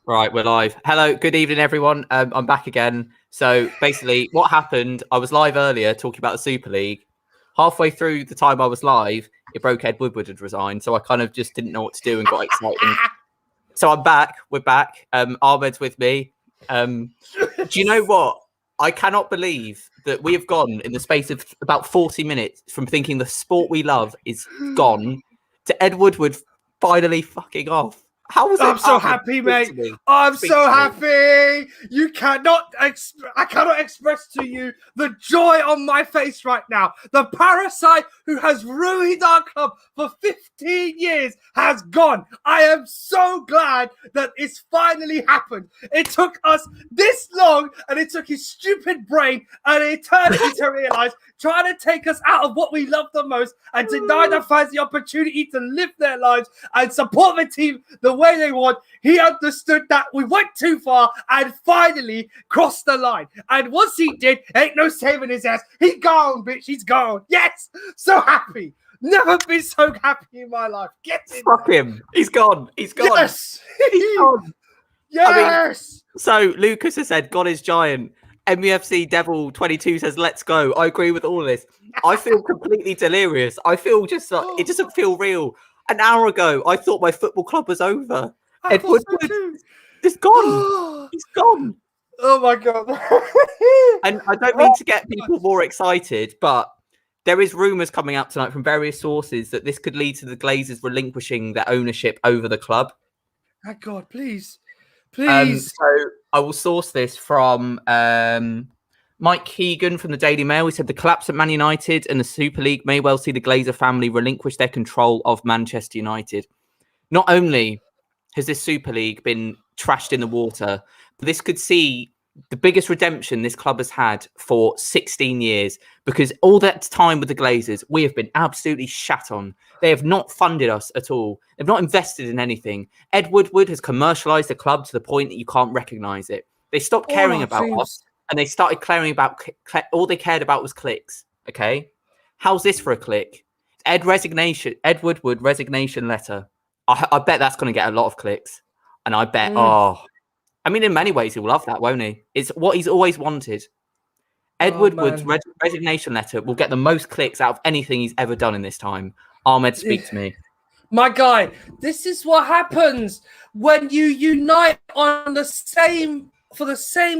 Right, we're live. Hello, good evening, everyone. I'm back again. So basically, what happened? I was live earlier talking about the Super League. Halfway through the time I was live, it broke. Ed Woodward had resigned, so I kind of just didn't know what to do and got excited. So I'm back. We're back. Ahmed's with me. Do you know what? I cannot believe that we have gone in the space of about 40 minutes from thinking the sport we love is gone to Ed Woodward finally fucking off. How was it? I'm so happy, mate. I'm so happy. You cannot. I cannot express to you the joy on my face right now. The parasite who has ruined our club for 15 years has gone. I am so glad that it's finally happened. It took us this long, and it took his stupid brain an eternity to realize, trying to take us out of what we love the most and deny the fans the opportunity to live their lives and support the team the way they want. He understood that we went too far and finally crossed the line. And once he did, ain't no saving his ass. He's gone, bitch. He's gone. Yes. So happy. Never been so happy in my life. Get in. Fuck him. He's gone. He's gone. Yes. He's gone. Yes. I mean, so Lucas has said, God is giant. MUFC Devil 22 says, let's go. I agree with all this. I feel completely delirious. I feel just like it doesn't feel real. An hour ago, I thought my football club was over. Ed Woodward is gone. He's gone. Oh my God. And I don't mean to get people more excited, but there is rumours coming out tonight from various sources that this could lead to the Glazers relinquishing their ownership over the club. Oh God, please. Please. So I will source this from Mike Keegan from the Daily Mail. He said the collapse at Man United and the Super League may well see the Glazer family relinquish their control of Manchester United. Not only has this Super League been trashed in the water, but this could see the biggest redemption this club has had for 16 years, because all that time with the Glazers, we have been absolutely shat on. They have not funded us at all. They've not invested in anything. Ed Woodward has commercialised the club to the point that you can't recognise it. They stopped caring about us, and they started caring about all they cared about was clicks. Okay, how's this for a click? Ed Woodward resignation letter. I bet that's going to get a lot of clicks, and I bet I mean, in many ways, he'll love that, won't he? It's what he's always wanted. Ed Woodward's resignation letter will get the most clicks out of anything he's ever done in this time. Ahmed, speak to me. My guy, this is what happens when you unite on the same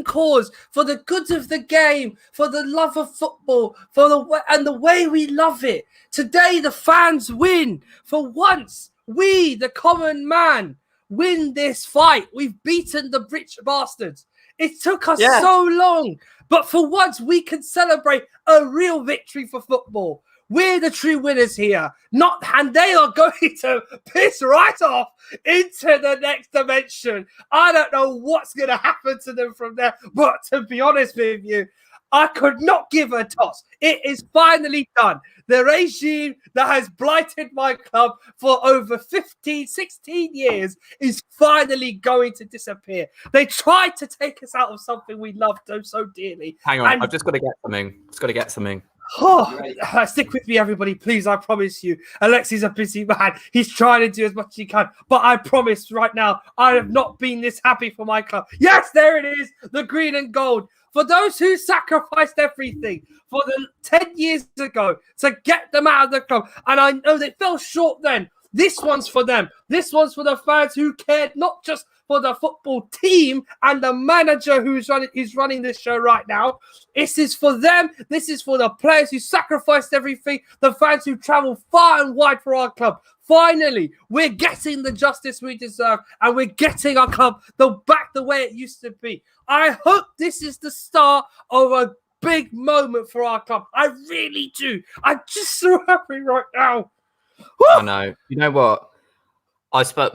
cause, for the good of the game, for the love of football, and the way we love it. Today, the fans win. For once, we, the common man, win this fight. We've beaten the rich bastards. It took us so long, but for once we can celebrate a real victory for football. We're the true winners here. And they are going to piss right off into the next dimension. I don't know what's going to happen to them from there, but to be honest with you, I could not give a toss. It is finally done. The regime that has blighted my club for over 15, 16 years is finally going to disappear. They tried to take us out of something we loved so dearly. Hang on, I've just got to get something. Oh, stick with me, everybody, please. I promise you. Alexi's a busy man. He's trying to do as much as he can. But I promise right now, I have not been this happy for my club. Yes, there it is. The green and gold. For those who sacrificed everything for the 10 years ago to get them out of the club. And I know they fell short then. This one's for them. This one's for the fans who cared not just for the football team and the manager who's running this show right now. This is for them. This is for the players who sacrificed everything, the fans who travel far and wide for our club. Finally, we're getting the justice we deserve, and we're getting our club back the way it used to be. I hope this is the start of a big moment for our club. I really do. I'm just so happy right now. Woo! I know. You know what?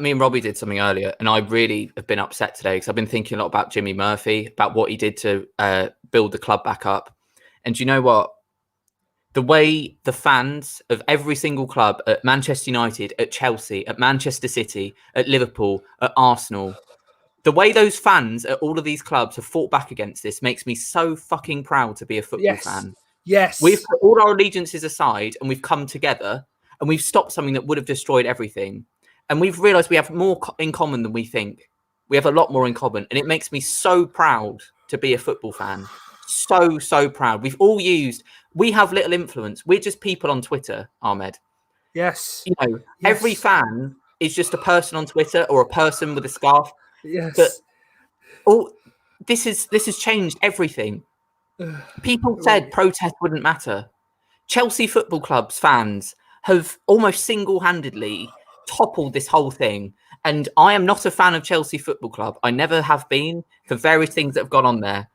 Me and Robbie did something earlier, and I really have been upset today because I've been thinking a lot about Jimmy Murphy, about what he did to build the club back up. And do you know what? The way the fans of every single club at Manchester United, at Chelsea, at Manchester City, at Liverpool, at Arsenal, the way those fans at all of these clubs have fought back against this makes me so fucking proud to be a football fan. Yes. We've put all our allegiances aside and we've come together and we've stopped something that would have destroyed everything. And we've realised we have more in common than we think. We have a lot more in common, and it makes me so proud to be a football fan. So proud. We have little influence. We're just people on Twitter, Ahmed. Yes. You know, every fan is just a person on Twitter or a person with a scarf. Yes. But this has changed everything. People said protest wouldn't matter. Chelsea Football Club's fans have almost single-handedly toppled this whole thing. And I am not a fan of Chelsea Football Club. I never have been, for various things that have gone on there.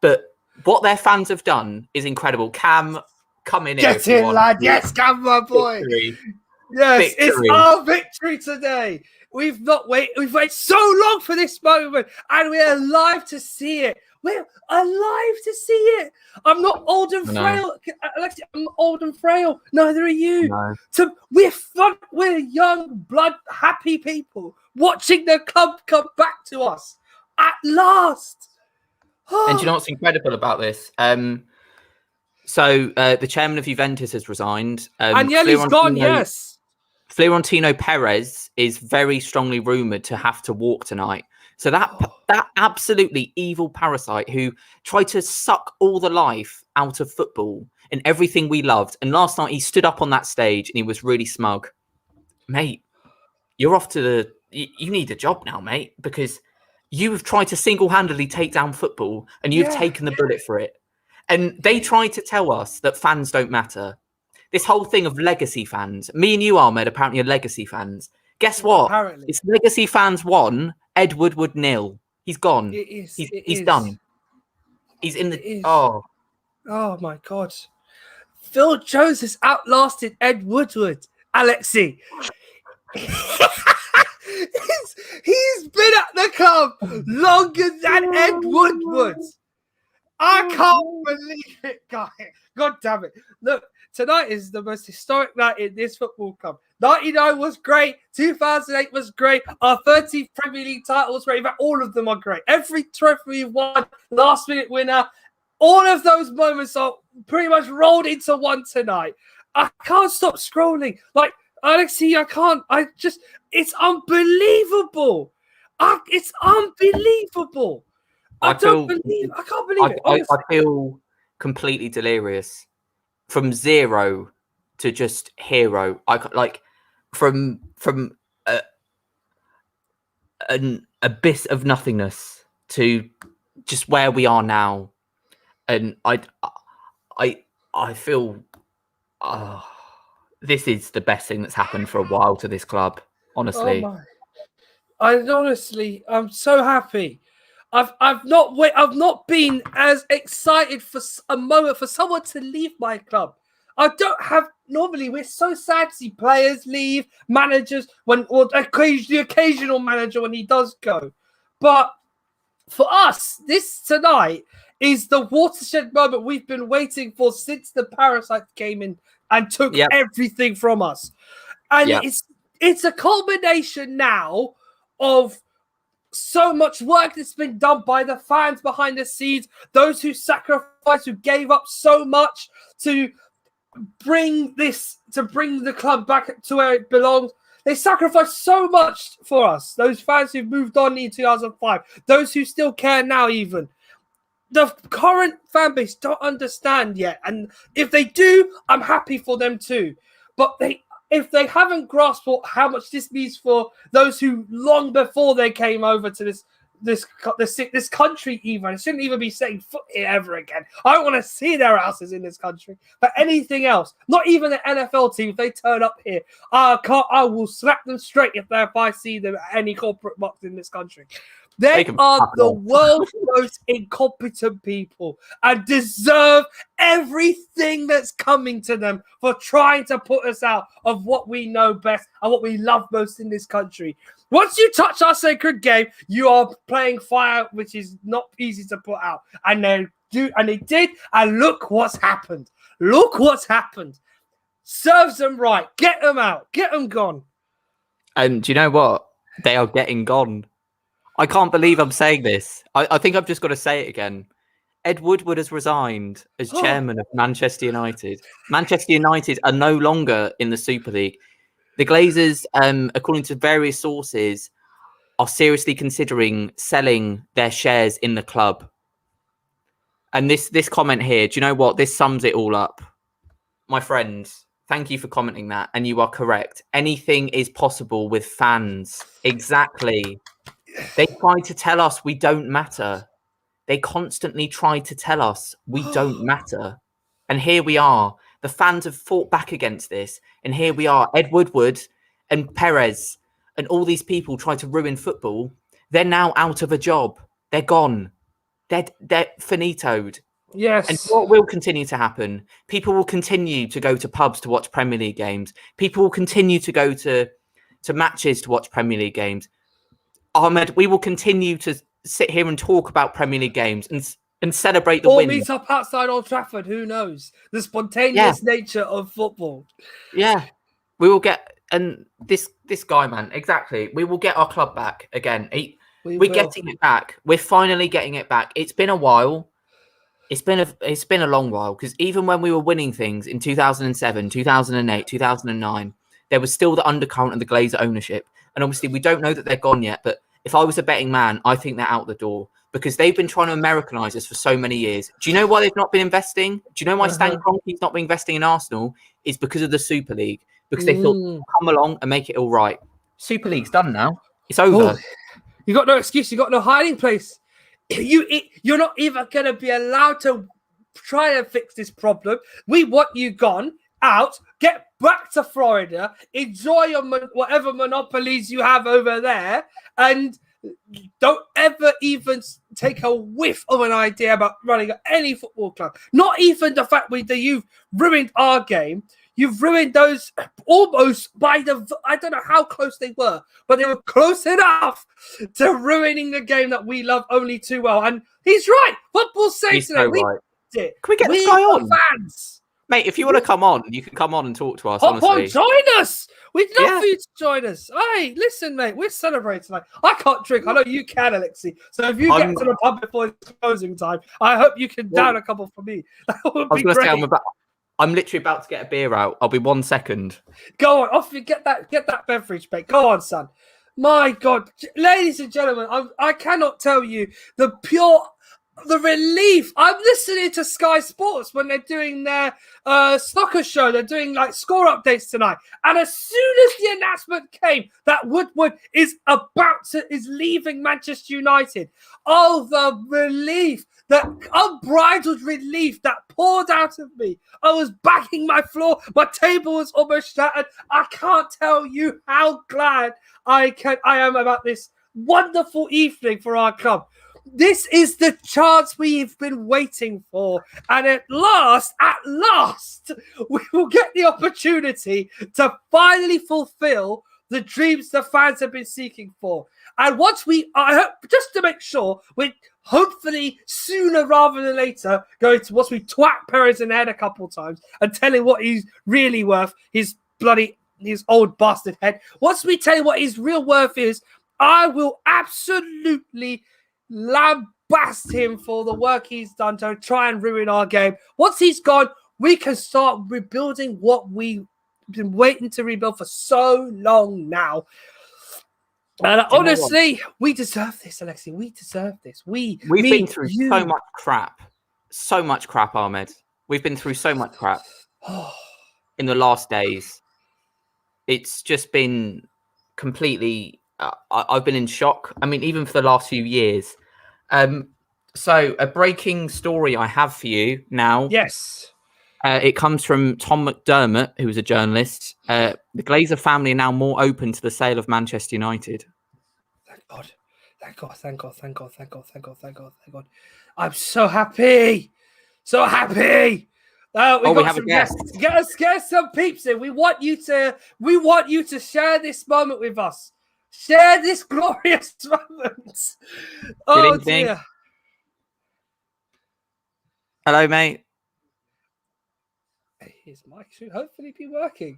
But what their fans have done is incredible. Cam, come in here. Get in, lad. Yes, Cam, my boy. Victory. Yes, Victory. It's our victory today. We've waited so long for this moment, and we're alive to see it. We're alive to see it. I'm not old and frail. Alexi, I'm not old and frail. Neither are you. No. So we're fun. We're young, blood, happy people watching the club come back to us at last. And do you know what's incredible about this? So the chairman of Juventus has resigned. Agnelli's gone, yes. Florentino Perez is very strongly rumoured to have to walk tonight. So that absolutely evil parasite who tried to suck all the life out of football and everything we loved. And last night he stood up on that stage and he was really smug. Mate, you're off to you need a job now, mate, because you have tried to single-handedly take down football and you've taken the bullet for it. And they tried to tell us that fans don't matter. This whole thing of legacy fans. Me and you, Ahmed, apparently are legacy fans. Guess what? Apparently. It's legacy fans 1, Ed Woodward 0. He's gone. He's done. He's in the... Oh, my God. Phil Jones has outlasted Ed Woodward. Alexi. He's been at the club longer than Ed Woodward. I can't believe it, guy. God damn it. Look, tonight is the most historic night in this football club. 99 was great. 2008 was great. Our 30th Premier League title was great. In fact, all of them are great. Every trophy we've won, last-minute winner, all of those moments are pretty much rolled into one tonight. I can't stop scrolling. Like, Alexi, it's unbelievable. It's unbelievable. I can't believe it. I feel completely delirious. From zero to just hero. From an abyss of nothingness to just where we are now. And I feel this is the best thing that's happened for a while to this club, honestly. I'm so happy. I've not been as excited for a moment for someone to leave my club. Normally we're so sad to see players leave, managers the occasional manager when he does go. But for us, this tonight is the watershed moment we've been waiting for since the parasite came in and took everything from us. And it's a culmination now of so much work that's been done by the fans behind the scenes, those who sacrificed, who gave up so much to bring the club back to where it belongs. They sacrificed so much for us. Those fans who moved on in 2005, those who still care now even. The current fan base don't understand yet. And if they do, I'm happy for them too. But if they haven't grasped how much this means for those who long before they came over to this country, even it shouldn't even be setting foot here ever again. I don't want to see their asses in this country. But anything else, not even the NFL team, if they turn up here, I will slap them straight if I see them at any corporate box in this country. They are the world's most incompetent people and deserve everything that's coming to them for trying to put us out of what we know best and what we love most in this country. Once you touch our sacred game, you are playing fire, which is not easy to put out. And they did, and look what's happened. Look what's happened. Serves them right. Get them out. Get them gone. And do you know what? They are getting gone. I can't believe I'm saying this. I think I've just got to say it again. Ed Woodward has resigned as chairman of Manchester United. Manchester United are no longer in the Super League. The Glazers, according to various sources, are seriously considering selling their shares in the club. And this comment here, do you know what? This sums it all up. My friends, thank you for commenting that. And you are correct. Anything is possible with fans. Exactly. They try to tell us we don't matter. They constantly try to tell us we don't matter. And here we are. The fans have fought back against this. And here we are. Ed Woodward and Perez and all these people try to ruin football. They're now out of a job. They're gone. They're finitoed. Yes. And what will continue to happen? People will continue to go to pubs to watch Premier League games. People will continue to go to matches to watch Premier League games. Ahmed, we will continue to sit here and talk about Premier League games and celebrate the win. Or meet up outside Old Trafford. Who knows? The spontaneous nature of football. Yeah, we will get, and this guy, man, exactly. We will get our club back again. We're getting it back. We're finally getting it back. It's been a while. It's been a long while, because even when we were winning things in 2007, 2008, 2009, there was still the undercurrent of the Glazer ownership. And obviously, we don't know that they're gone yet. But if I was a betting man, I think they're out the door, because they've been trying to Americanize us for so many years. Do you know why they've not been investing? Do you know why Stan Kroenke's not been investing in Arsenal? It's because of the Super League, because they thought, come along and make it all right. Super League's done now. It's over. You got no excuse. You got no hiding place. You're not even going to be allowed to try and fix this problem. We want you gone, out, get back to Florida, enjoy your whatever monopolies you have over there, and don't ever even take a whiff of an idea about running any football club. Not even the fact that you've ruined our game. You've ruined those almost by I don't know how close they were, but they were close enough to ruining the game that we love only too well. And he's right. Football's safe today. So right. Can we get this guy on? Fans. Mate, if you want to come on, you can come on and talk to us, Hop honestly. on, join us. We'd love for you to join us. Hey, listen, mate, we're celebrating tonight. I can't drink. I know you can, Alexi. So if you get to the pub before it's closing time, I hope you can down a couple for me. That would be great. I'm literally about to get a beer out. I'll be 1 second. Go on, off you get that beverage, mate. Go on, son. My God, ladies and gentlemen, I cannot tell you the relief. I'm listening to Sky Sports when they're doing their soccer show. They're doing like score updates tonight. And as soon as the announcement came that Woodward is leaving Manchester United, oh, the relief, the unbridled relief that poured out of me. I was banging my floor. My table was almost shattered. I can't tell you how glad I am about this wonderful evening for our club. This is the chance we've been waiting for. And at last, we will get the opportunity to finally fulfill the dreams the fans have been seeking for. And once I hope, just to make sure, we hopefully sooner rather than later once we twat Perez in the head a couple of times and tell him what he's really worth, his old bastard head. Once we tell him what his real worth is, I will absolutely lambast him for the work he's done to try and ruin our game. Once he's gone, we can start rebuilding what we've been waiting to rebuild for so long now. And honestly, we deserve this, Alexi. We deserve this. We've been through so much crap. So much crap, Ahmed. We've been through so much crap in the last days. It's just been completely... I've been in shock. I mean, even for the last few years. So a breaking story I have for you now. Yes. It comes from Tom McDermott, who's a journalist. The Glazer family are now more open to the sale of Manchester United. Thank God. Thank God. Thank God. Thank God. Thank God. Thank God. Thank God. Thank God. I'm so happy. So happy. We have a guest. Get us some peeps in. We want you to share this moment with us. Share this glorious moment. Oh, dear. Hello, mate. His mic should hopefully be working.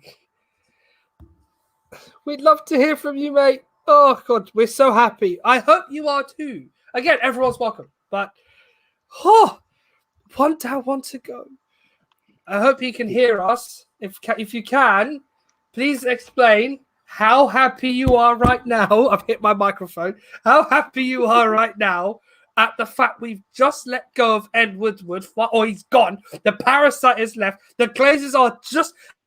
We'd love to hear from you, mate. Oh, God, we're so happy. I hope you are too. Again, everyone's welcome. But, one down, one to go. I hope you can hear us. If you can, please explain how happy you are right now. I've hit my microphone. How happy you are right now at the fact we've just let go of Ed Woodward, or he's gone. The parasite is left. The Glazers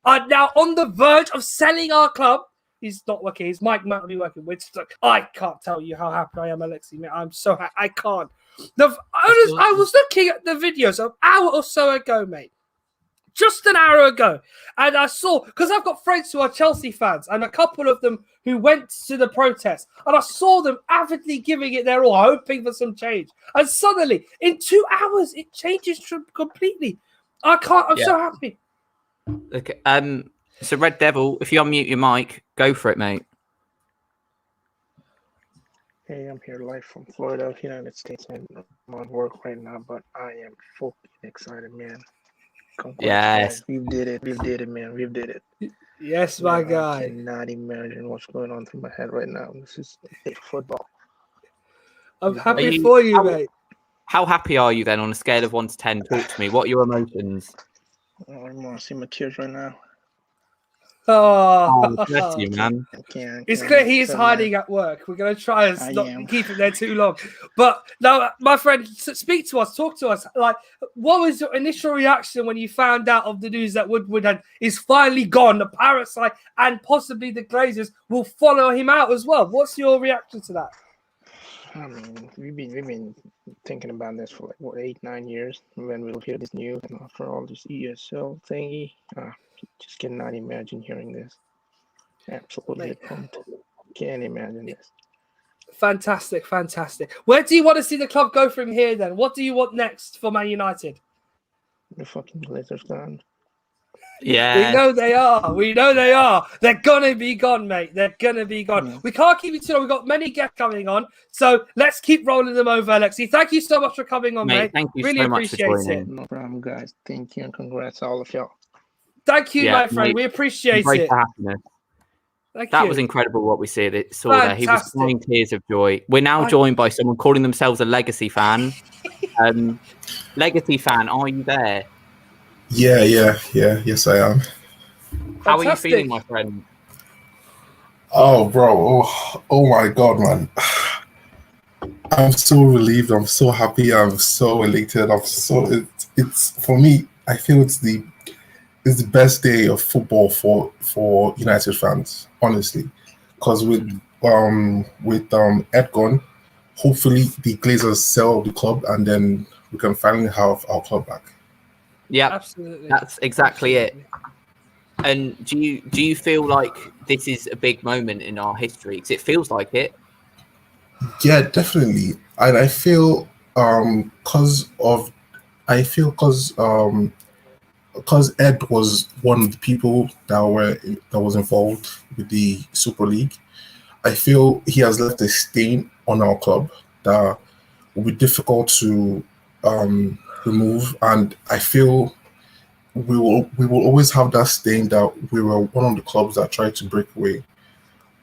are now on the verge of selling our club. He's not working. His mic might be working. I can't tell you how happy I am, Alexi. Man, I'm so happy. I can't. I was looking at the videos an hour or so ago, mate. Just an hour ago. And I saw, because I've got friends who are Chelsea fans and a couple of them who went to the protest. And I saw them avidly giving it their all, hoping for some change. And suddenly, in 2 hours, it changes completely. I'm so happy. Okay. So Red Devil, if you unmute your mic, go for it, mate. Hey, I'm here live from Florida, United States, and I'm on work right now, but I am fucking excited, man. Yes. We did it, man. We did it. Yes, my guy. I cannot imagine what's going on through my head right now. This is football. I'm happy for you, mate. How happy are you then on a scale of 1 to 10? Talk to me. What are your emotions? I don't want to see my tears right now. Oh, bless you, man. It's clear he is hiding at work. We're going to try and not keep him there too long. But now, my friend, speak to us, talk to us. Like, what was your initial reaction when you found out of the news that Woodward is finally gone? The parasite and possibly the Glazers will follow him out as well. What's your reaction to that? I mean, we've been thinking about this for 8-9 years. When we'll hear this news and after all this ESL thingy, just cannot imagine hearing this. Absolutely pumped. Can't imagine this. Fantastic. Where do you want to see the club go from here then? What do you want next for Man United? The fucking Glazers gone. Yeah. We know they are. They're going to be gone, mate. They're going to be gone. Yeah. We can't keep it too long. We've got many guests coming on. So let's keep rolling them over, Alexi. Thank you so much for coming on, mate. Thank you really so much for joining. it. No problem, guys. Thank you and congrats to all of y'all. Thank you, my friend. Mate, we appreciate it. Happiness. That was incredible what we saw there. He was crying tears of joy. We're now joined by someone calling themselves a Legacy fan. Legacy fan, are you there? Yeah. Yes, I am. How are you feeling, my friend? Oh, bro. Oh my God, man. I'm so relieved. I'm so happy. I'm so elated. It's for me, I feel it's the best day of football for United fans, honestly. Because with Ed gone, hopefully the Glazers sell the club and then we can finally have our club back. Yeah, absolutely. That's exactly it. And do you feel like this is a big moment in our history? Because it feels like it. Yeah, definitely. And I feel because Ed was one of the people that was involved with the Super League. I feel he has left a stain on our club that will be difficult to remove, and I feel we will always have that stain that we were one of the clubs that tried to break away.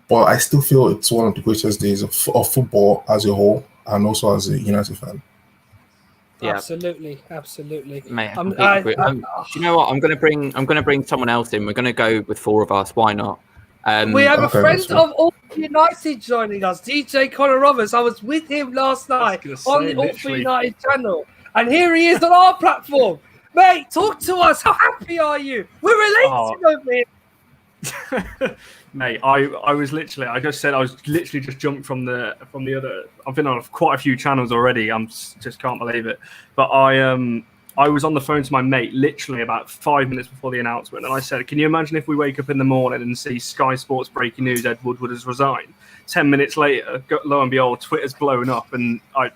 But I still feel it's one of the greatest days of football as a whole, and also as a United fan. Yeah. Absolutely. Mate, do you know what? I'm gonna bring someone else in. We're gonna go with 4 of us. Why not? We have a friend of All For United joining us, DJ Connor Roberts. I was with him last night on the All For United channel, and here he is on our platform. Mate, talk to us. How happy are you? We're related over here. Mate, I was literally just jumped from the other. I've been on quite a few channels already. Just can't believe it. But I was on the phone to my mate literally about 5 minutes before the announcement, and I said, "Can you imagine if we wake up in the morning and see Sky Sports breaking news: Ed Woodward has resigned?" 10 minutes later, lo and behold, Twitter's blown up, and I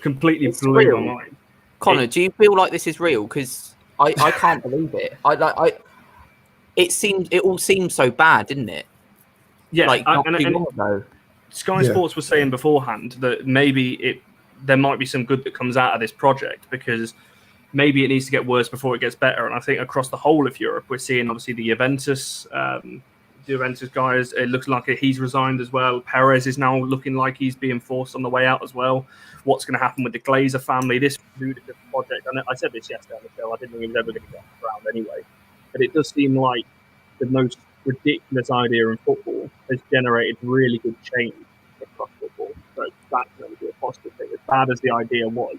completely blew my mind. Connor, do you feel like this is real? Because I can't believe it. It all seemed so bad, didn't it? Yeah, like not too long ago. Sky Sports was saying beforehand that maybe there might be some good that comes out of this project, because maybe it needs to get worse before it gets better. And I think across the whole of Europe, we're seeing obviously the Juventus guys. It looks like he's resigned as well. Perez is now looking like he's being forced on the way out as well. What's going to happen with the Glazer family? This ludicrous project. And I said this yesterday on the show. I didn't think it was ever going to get off the ground anyway. But it does seem like the most ridiculous idea in football has generated really good change across football. So that's going to be a positive thing. As bad as the idea was,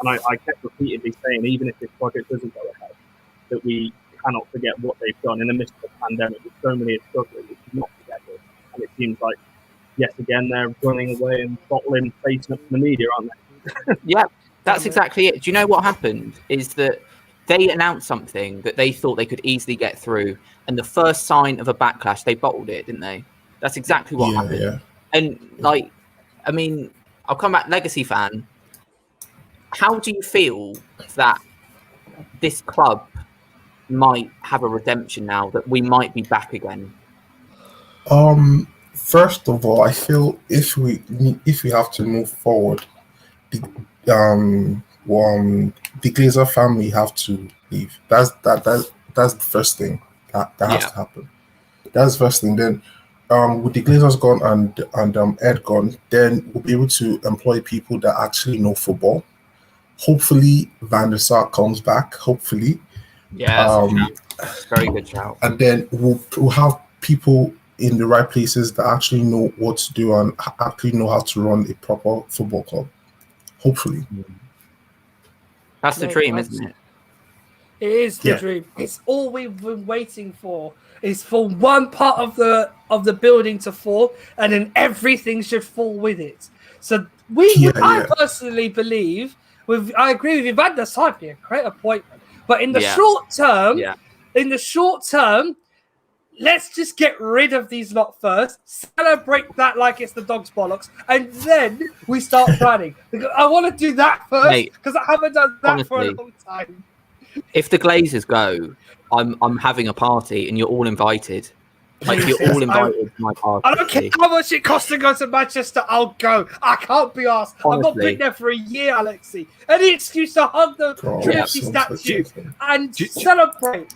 and I kept repeatedly saying, even if this project doesn't go ahead, that we cannot forget what they've done in the midst of the pandemic. With so many are struggling, we should not forget this. And it seems like, yet again, they're running away and bottling, facing up to the media, aren't they? Yeah, that's exactly it. Do you know what happened? Is that they announced something that they thought they could easily get through, and the first sign of a backlash, they bottled it, didn't they? That's exactly what happened. Yeah. And like, I mean, I'll come back, legacy fan. How do you feel that this club might have a redemption now, that we might be back again? First of all, I feel if we have to move forward, the Glazer family have to leave. That's the first thing that has to happen. That's the first thing. Then with the Glazers gone and Ed gone, then we'll be able to employ people that actually know football. Hopefully Van der Sar comes back. Hopefully. Yeah, very good shout. And then we'll have people in the right places that actually know what to do and actually know how to run a proper football club. Hopefully. That's the dream, isn't it? It is the dream. It's all we've been waiting for. Is for one part of the building to fall, and then everything should fall with it. So I personally believe, I agree with you, Van der Sar would be a great appointment. But in the short term, let's just get rid of these lot first, celebrate that like it's the dog's bollocks, and then we start planning. I want to do that first because I haven't done that for a long time. If the Glazers go, I'm having a party and you're all invited. Like, you're all invited to my party. I don't care how much it costs to go to Manchester, I'll go. I can't be asked. I've not been there for a year, Alexi. Any excuse to hug the Trinity statue and celebrate.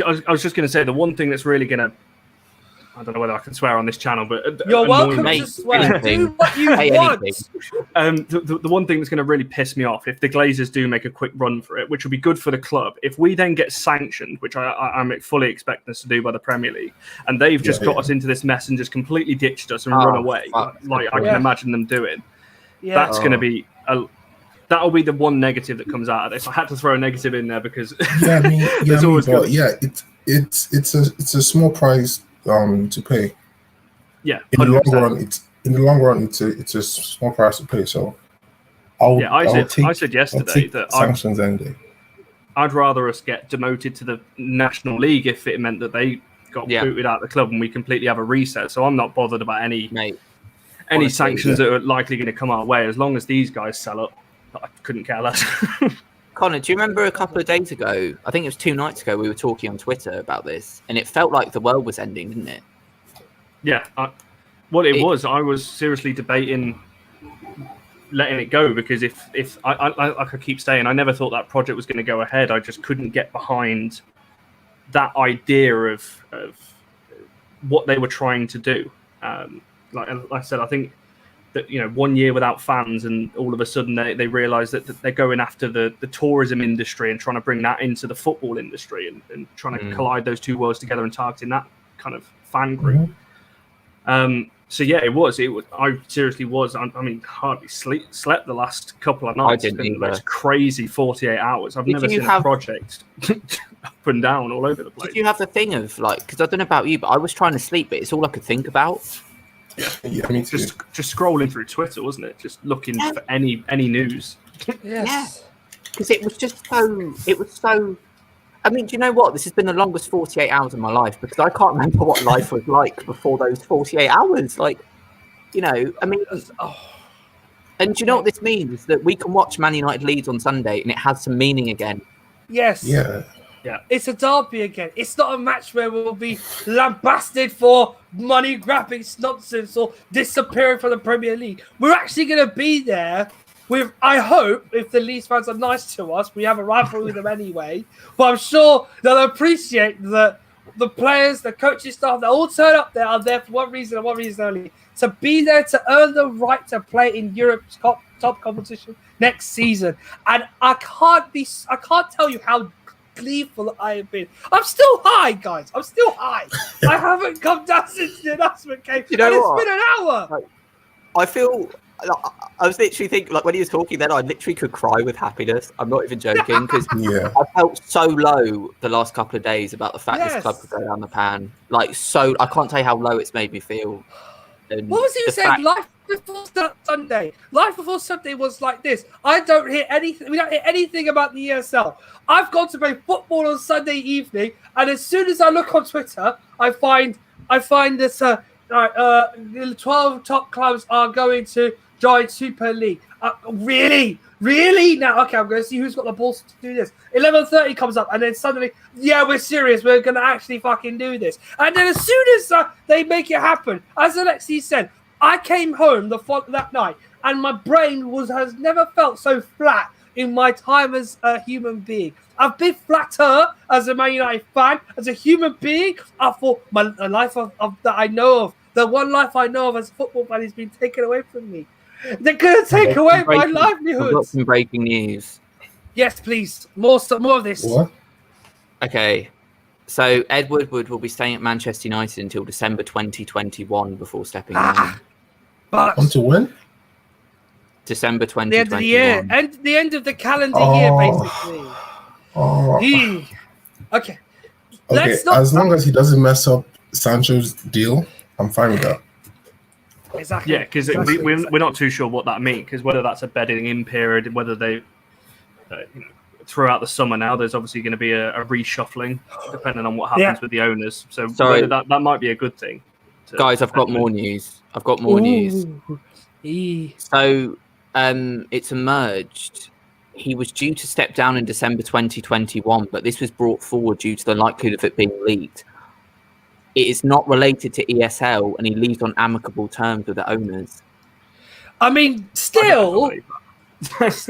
I was just going to say, the one thing that's really going to, I don't know whether I can swear on this channel, but you're welcome to swear. Do what you want. The one thing that's going to really piss me off, if the Glazers do make a quick run for it, which will be good for the club, if we then get sanctioned, which I'm fully expecting us to do by the Premier League, and they've just got us into this mess and just completely ditched us and run away, like I can imagine them doing. That's going to be that'll be the one negative that comes out of this. I had to throw a negative in there because it's always good. Yeah, it's a small price to pay. Yeah, in the long run, it's a small price to pay. So I said yesterday that sanctions any day. I'd rather us get demoted to the National League if it meant that they got booted out of the club and we completely have a reset. So I'm not bothered about any sanctions that are likely going to come our way, as long as these guys sell up. I couldn't care less. Connor, do you remember a couple of days ago, I think it was 2 nights ago, we were talking on Twitter about this, and it felt like the world was ending, didn't it? Yeah. I was seriously debating letting it go, because if I like I keep saying, I never thought that project was going to go ahead. I just couldn't get behind that idea of what they were trying to do. Like I said, I think that 1 year without fans, and all of a sudden they realise that they're going after the tourism industry and trying to bring that into the football industry and trying to collide those two worlds together and targeting that kind of fan group. So yeah, it was. I seriously was. I mean, hardly slept the last couple of nights. I didn't either. It's crazy 48 hours. I've never seen a project up and down all over the place. Did you have the thing of because I don't know about you, but I was trying to sleep, but it's all I could think about. Yeah, me too. Just scrolling through Twitter, wasn't it? Just looking for any news. Yes. Because it was just so. It was so. I mean, do you know what? This has been the longest 48 hours of my life, because I can't remember what life was like before those 48 hours. I mean, and do you know what this means? That we can watch Man United Leeds on Sunday and it has some meaning again. Yes. Yeah. It's a derby again. It's not a match where we'll be lambasted for money grabbing nonsense or disappearing from the Premier League. We're actually going to be there with, I hope, if the Leeds fans are nice to us, we have a rivalry with them anyway. But I'm sure they'll appreciate that the players, the coaching staff, they all turn up there, are there for one reason and one reason only: to be there to earn the right to play in Europe's top competition next season. And I can't tell you how gleeful I have been. I'm still high, guys. I'm still high. I haven't come down since the announcement came. You know and what? It's been an hour. I feel. I was literally thinking, like when he was talking, then I literally could cry with happiness. I'm not even joking because Yeah. I felt so low the last couple of days about the fact this Yes. club could go down the pan. Like, so I can't tell you how low it's made me feel. And What was he the saying? fact- Life before Sunday. Life before Sunday was like this. I don't hear anything. We don't hear anything about the ESL. I've gone to play football on Sunday evening, and as soon as I look on Twitter, I find this. The 12 top clubs are going to join Super League. Really? Now, okay, I'm going to see who's got the balls to do this. 11:30 comes up, and then suddenly, yeah, we're serious. We're going to actually fucking do this. And then as soon as they make it happen, as Alexi said, I came home that night, and my brain has never felt so flat in my time as a human being. I've been flatter as a Man United fan, as a human being. I thought my life that I know of, the one life I know of as a football fan, has been taken away from me. They're going to take away my I've got livelihood. some breaking news. Yes, please. More of this. What? Okay, so Ed Woodward will be staying at Manchester United until December 2021 before stepping down. But Until when? December the end of the year, 2021. and the end of the calendar year, basically. Oh. Okay. Okay, Let's not. as long as he doesn't mess up Sancho's deal, I'm fine with that. Exactly. Yeah, because we're not too sure what that means. Because whether that's a bedding in period, whether they throughout the summer now, there's obviously going to be a reshuffling depending on what happens with the owners. So whether that might be a good thing. Guys, I've got more news. So it's emerged. He was due to step down in December 2021, but this was brought forward due to the likelihood of it being leaked. It is not related to ESL, and he leaves on amicable terms with the owners. I mean, still, let's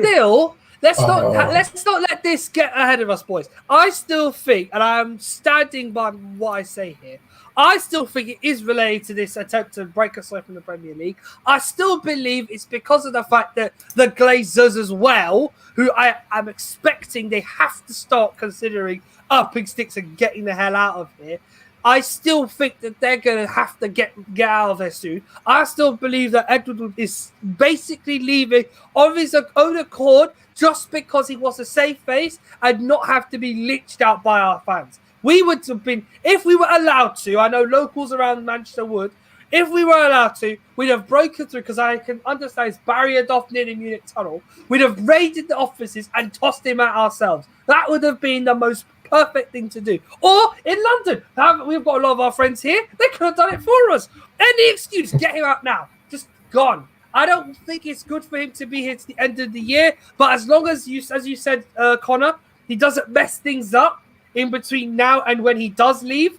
not let this get ahead of us, boys. I still think, and I'm standing by what I say here, I still think it is related to this attempt to break us away from the Premier League. I still believe it's because of the fact that the Glazers as well, who I am expecting they have to start considering upping sticks and getting the hell out of here. I still think that they're going to have to get out of there soon. I still believe that Edward is basically leaving of his own accord just because he was a safe face and not have to be lynched out by our fans. We would have been, if we were allowed to, I know locals around Manchester would, if we were allowed to, we'd have broken through, because I can understand it's barriered off near the Munich tunnel. We'd have raided the offices and tossed him out ourselves. That would have been the most perfect thing to do. Or in London, we've got a lot of our friends here. They could have done it for us. Any excuse, get him out now. Just gone. I don't think it's good for him to be here to the end of the year. But as long as you said, Connor, he doesn't mess things up in between now and when he does leave,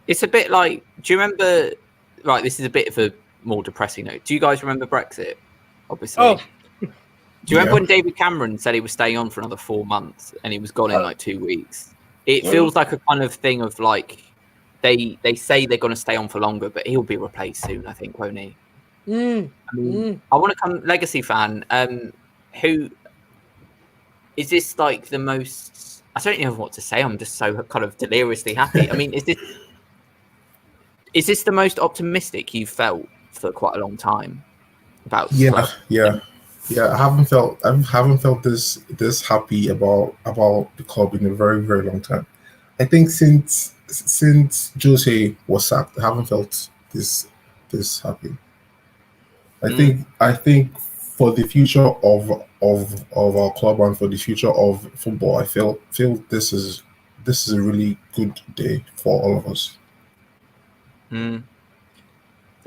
it's a bit like, do you remember, right, this is a bit of a more depressing note. Do you guys remember Brexit? Obviously. Oh. Do you remember when David Cameron said he was staying on for another 4 months and he was gone in like 2 weeks? It feels like a kind of thing of like, they say they're going to stay on for longer, but he'll be replaced soon, I think, won't he? I want to come, Legacy fan, who is this like the most, I don't know what to say, I'm just so kind of deliriously happy. I mean, is this the most optimistic you've felt for quite a long time about? Yeah. I haven't felt this happy about the club in a very, very long time. I think since Jose was sacked, I haven't felt this happy. I think for the future of our club and for the future of football, I feel this is a really good day for all of us.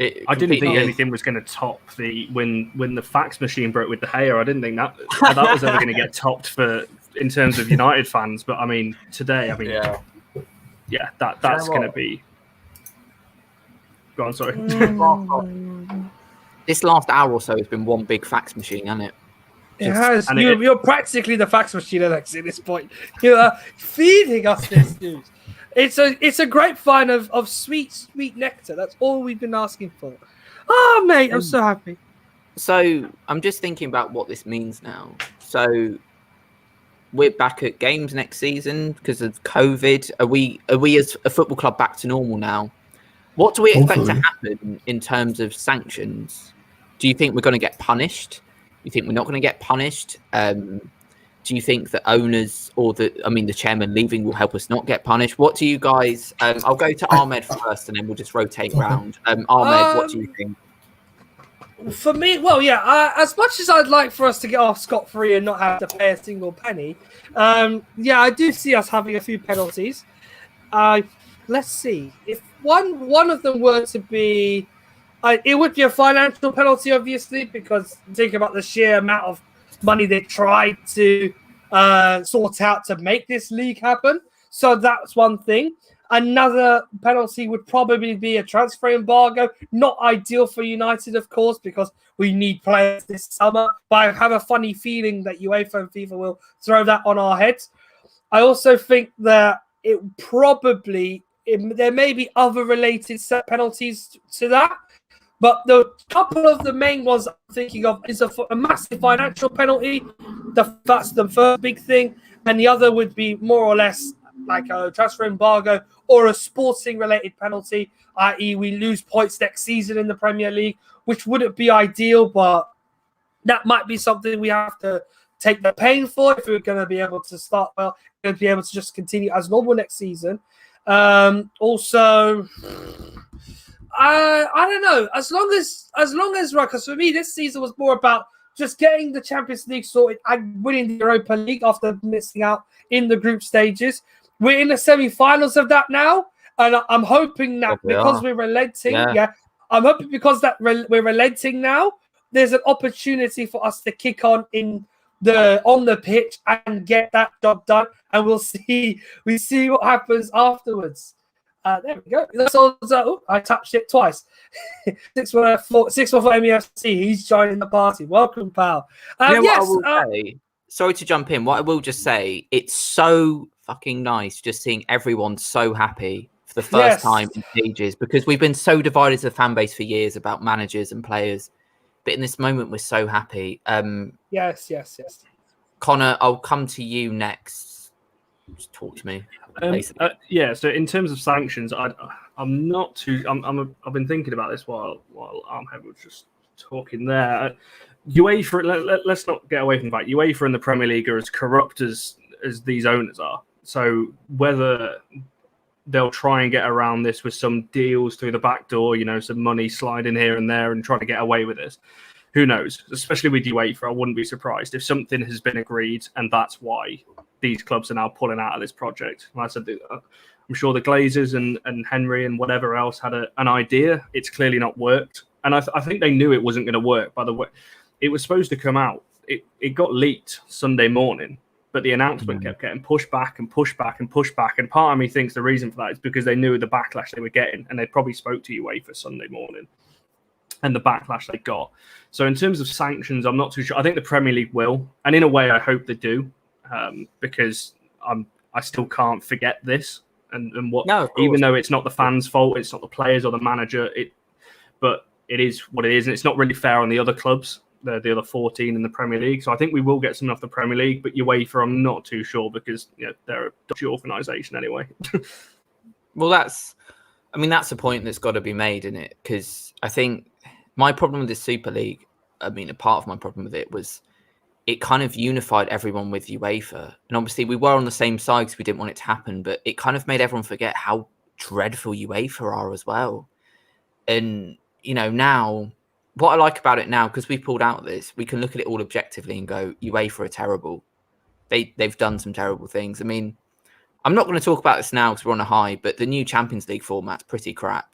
I didn't think anything was going to top when the fax machine broke with the Gea. I didn't think that was ever going to get topped in terms of United fans. But I mean, today, that's going to be. Go on, sorry. This last hour or so has been one big fax machine, hasn't it? It has. You're practically the fax machine, Alex, at this point. You are feeding us this news. It's a grapevine of sweet nectar. That's all we've been asking for. Oh, mate, I'm so happy. So I'm just thinking about what this means now. So we're back at games next season because of COVID. Are we as a football club back to normal now? What do we expect to happen in terms of sanctions? Do you think we're going to get punished? Do you think we're not going to get punished? Do you think the owners or the chairman leaving will help us not get punished? What do you guys? I'll go to Ahmed first, and then we'll just rotate round. Ahmed, what do you think? For me, well, yeah. As much as I'd like for us to get off scot-free and not have to pay a single penny, yeah, I do see us having a few penalties. Let's see if one of them were to be, it would be a financial penalty, obviously, because think about the sheer amount of money they tried to sort out to make this league happen. So that's one thing. Another penalty would probably be a transfer embargo. Not ideal for United, of course, because we need players this summer. But I have a funny feeling that UEFA and FIFA will throw that on our heads. I also think that there may be other related set penalties to that. But the couple of the main ones I'm thinking of is a massive financial penalty. That's the first big thing. And the other would be more or less like a transfer embargo or a sporting-related penalty, i.e. we lose points next season in the Premier League, which wouldn't be ideal, but that might be something we have to take the pain for if we're going to be able to start well, going to be able to just continue as normal next season. Also, I don't know. As long as because for me this season was more about just getting the Champions League sorted and winning the Europa League after missing out in the group stages. We're in the semi-finals of that now, and I'm hoping that because we're relenting, I'm hoping because that we're relenting now. There's an opportunity for us to kick on the pitch and get that job done, and we'll see what happens afterwards. There we go. That's all. I touched it twice. 614 MEFC. He's joining the party. Welcome, pal. Sorry to jump in. What I will just say, it's so fucking nice just seeing everyone so happy for the first time in ages, because we've been so divided as a fan base for years about managers and players. But in this moment, we're so happy. Yes. Connor, I'll come to you next. Just talk to me. So in terms of sanctions, I'm not too. I've been thinking about this while Ahmed was just talking there. UEFA, let's not get away from the fact UEFA and the Premier League are as corrupt as these owners are. So whether they'll try and get around this with some deals through the back door, some money sliding here and there and try to get away with this, who knows? Especially with UEFA, I wouldn't be surprised if something has been agreed and that's why these clubs are now pulling out of this project. Like I said, I'm sure the Glazers and Henry and whatever else had an idea. It's clearly not worked. And I think they knew it wasn't going to work, by the way. It was supposed to come out. It got leaked Sunday morning, but the announcement kept getting pushed back and pushed back and pushed back. And part of me thinks the reason for that is because they knew the backlash they were getting, and they probably spoke to UEFA Sunday morning and the backlash they got. So in terms of sanctions, I'm not too sure. I think the Premier League will. And in a way, I hope they do. Because I still can't forget this and what, even though it's not the fans' fault, it's not the players or the manager, but it is what it is, and it's not really fair on the other clubs, the other 14 in the Premier League. So I think we will get something off the Premier League, but UEFA, I'm not too sure because they're a dodgy organisation anyway. Well, that's a point that's got to be made, isn't it? Because I think my problem with this Super League, a part of my problem with it was, it kind of unified everyone with UEFA. And obviously we were on the same side because we didn't want it to happen, but it kind of made everyone forget how dreadful UEFA are as well. And, now, what I like about it now, because we pulled out of this, we can look at it all objectively and go, UEFA are terrible. They've done some terrible things. I'm not going to talk about this now because we're on a high, but the new Champions League format's pretty crap.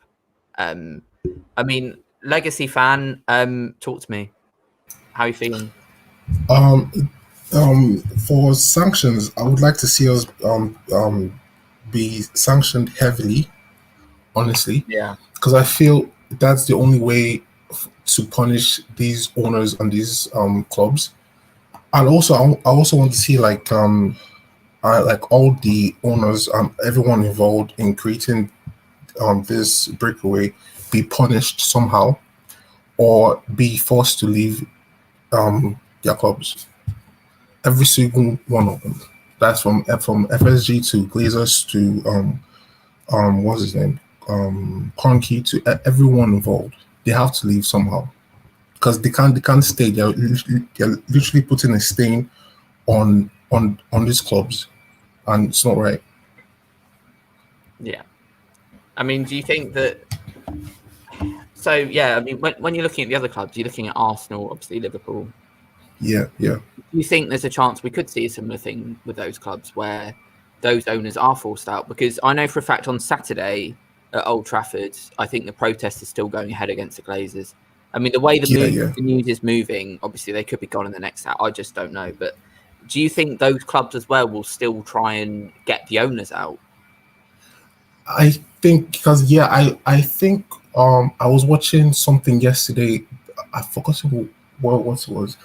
Legacy fan, talk to me. How are you feeling? For sanctions, I would like to see us be sanctioned heavily, honestly. Yeah. Because I feel that's the only way to punish these owners and these clubs. And also, I also want to see like all the owners, everyone involved in creating this breakaway be punished somehow, or be forced to leave their clubs. Every single one of them. That's from FSG to Glazers to what's his name, Conky, to everyone involved. They have to leave somehow because they can't stay. They're literally putting a stain on these clubs, and it's not right. Yeah. I mean, do you think that? So yeah, I mean, when you're looking at the other clubs, you're looking at Arsenal, obviously Liverpool. Yeah. Do you think there's a chance we could see a similar thing with those clubs where those owners are forced out? Because I know for a fact on Saturday at Old Trafford, I think the protest is still going ahead against the Glazers. I mean, the way the news is moving, obviously they could be gone in the next hour. I just don't know. But do you think those clubs as well will still try and get the owners out? I think because I think I was watching something yesterday. I forgot what it was,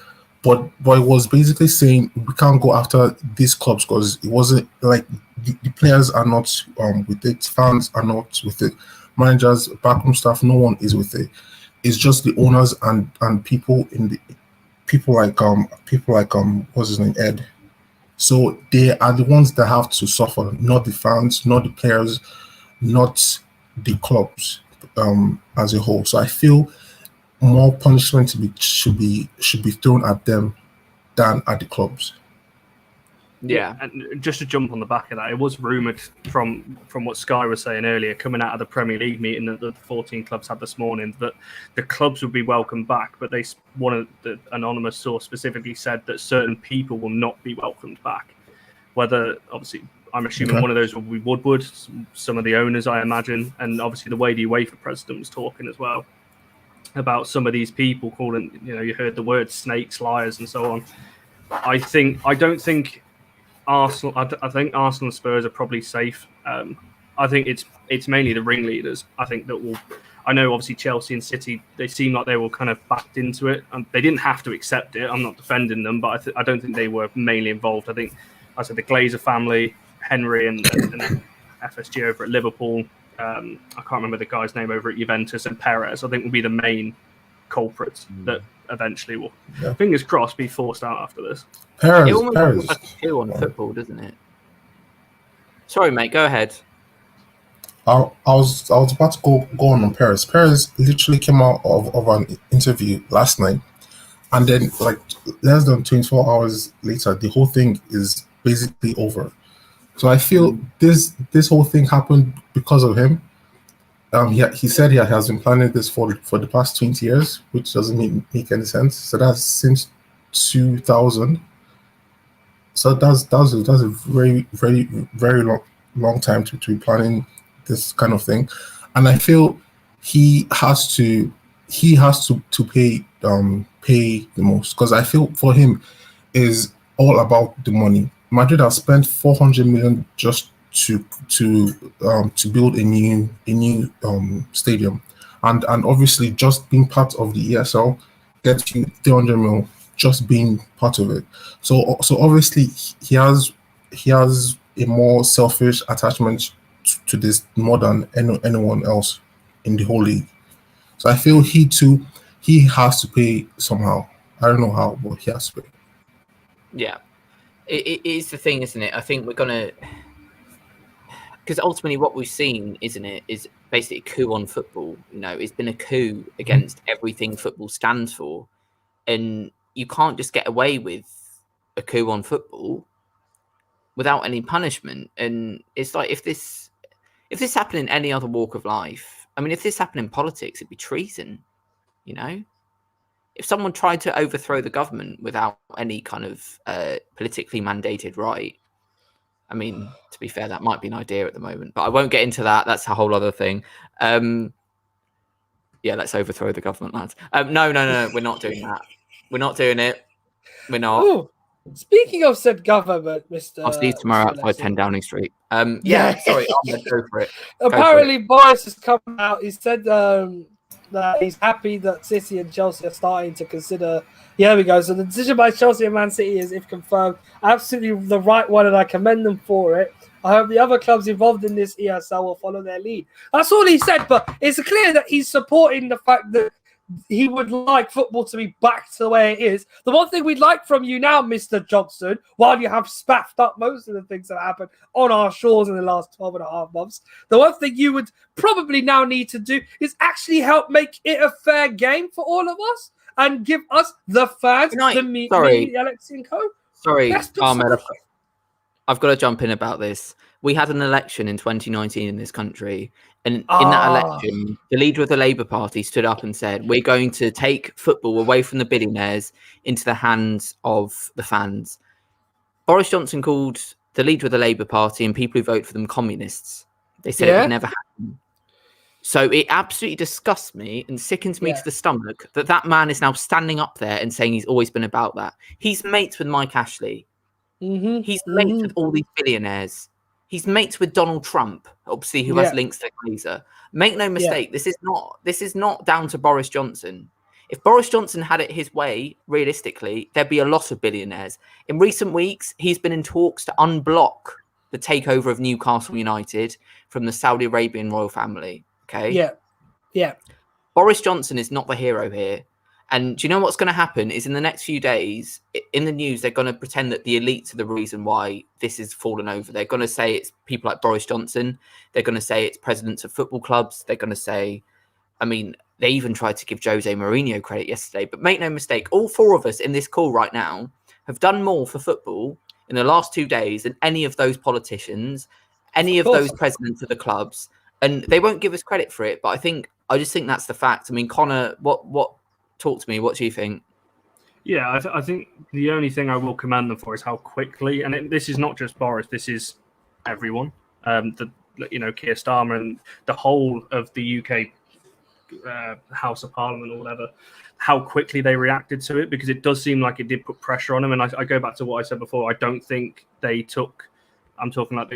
but it was basically saying we can't go after these clubs because it wasn't like the players are not with it, fans are not with it, managers, backroom staff, no one is with it. It's just the owners and people like what's his name, Ed. So they are the ones that have to suffer, not the fans, not the players, not the clubs as a whole. So I feel more punishment should be thrown at them than at the clubs. Yeah, and just to jump on the back of that, it was rumoured from what Sky was saying earlier, coming out of the Premier League meeting that the 14 clubs had this morning, that the clubs would be welcomed back, but one of the anonymous source specifically said that certain people will not be welcomed back. Whether, obviously, I'm assuming one of those will be Woodward, some of the owners, I imagine, and obviously the way the UEFA president was talking as well about some of these people calling, you heard the word snakes, liars, and so on. I don't think Arsenal. I think Arsenal and Spurs are probably safe. I think it's mainly the ringleaders. I think that will. I know obviously Chelsea and City, they seem like they were kind of backed into it, and they didn't have to accept it. I'm not defending them, but I don't think they were mainly involved. I think, I said, the Glazer family, Henry and FSG over at Liverpool. I can't remember the guy's name over at Juventus, and Perez, I think, will be the main culprits that eventually will, fingers crossed, be forced out after this. It almost looks like a coup on football, doesn't it? Sorry, mate, go ahead. I was about to go on Perez. Perez literally came out of an interview last night, and then like less than 24 hours later, the whole thing is basically over. So I feel this whole thing happened because of him. He said he has been planning this for the past 20 years, which doesn't make any sense. So that's since 2000. So that's a very, very, very long time to be planning this kind of thing. And I feel he has to pay the most, because I feel for him is all about the money. Madrid has spent 400 million just to build a new stadium, and obviously just being part of the ESL gets you 300 million just being part of it. So obviously he has a more selfish attachment to this more than anyone else in the whole league. So I feel he has to pay somehow. I don't know how, but he has to pay. Yeah. It is the thing, isn't it? I think we're going to... Because ultimately what we've seen, isn't it, is basically a coup on football. It's been a coup against everything football stands for. And you can't just get away with a coup on football without any punishment. And it's like, if this happened in any other walk of life, I mean, if this happened in politics, it'd be treason, If someone tried to overthrow the government without any kind of politically mandated right, I mean, to be fair, that might be an idea at the moment, but I won't get into that. That's a whole other thing. Yeah, let's overthrow the government, lads. No, we're not doing that. We're not doing it. We're not. Ooh, speaking of said government, Mr. I'll see you tomorrow outside 10 Downing Street. Sorry, Ahmed, go for it. Apparently, Boris has come out. He said that he's happy that City and Chelsea are starting to consider. Here we go. So the decision by Chelsea and Man City is, if confirmed, absolutely the right one, and I commend them for it. I hope the other clubs involved in this ESL will follow their lead. That's all he said, but it's clear that he's supporting the fact that he would like football to be back to the way it is. The one thing we'd like from you now, Mr. Johnson, while you have spaffed up most of the things that happened on our shores in the last 12 and a half months, the one thing you would probably now need to do is actually help make it a fair game for all of us and give us, the fans, me, Alex and co. Sorry, Ahmed, I've got to jump in about this. We had an election in 2019 in this country, and in that election, the leader of the Labour Party stood up and said, we're going to take football away from the billionaires into the hands of the fans. Boris Johnson called the leader of the Labour Party and people who vote for them communists. They said it would never happen. So it absolutely disgusts me and sickens me to the stomach that that man is now standing up there and saying he's always been about that. He's mates with Mike Ashley. He's mates with all these billionaires. He's mates with Donald Trump, obviously, who has links to Glazer. Make no mistake, this is not down to Boris Johnson. If Boris Johnson had it his way, realistically, there'd be a lot of billionaires. In recent weeks, he's been in talks to unblock the takeover of Newcastle United from the Saudi Arabian royal family. Okay. Yeah. Boris Johnson is not the hero here. And do you know what's going to happen is in the next few days, in the news, they're going to pretend that the elites are the reason why this has fallen over. They're going to say it's people like Boris Johnson. They're going to say it's presidents of football clubs. They're going to say, I mean, they even tried to give Jose Mourinho credit yesterday. But make no mistake, all four of us in this call right now have done more for football in the last 2 days than any of those politicians, any of those presidents of the clubs. And they won't give us credit for it. But I just think that's the fact. I mean, Connor, what talk to me. What do you think? Yeah, I think the only thing I will commend them for is how quickly, and this is not just Boris, this is everyone. Keir Starmer and the whole of the UK House of Parliament or whatever, how quickly they reacted to it, because it does seem like it did put pressure on them. And I go back to what I said before. I don't think they took. I'm talking like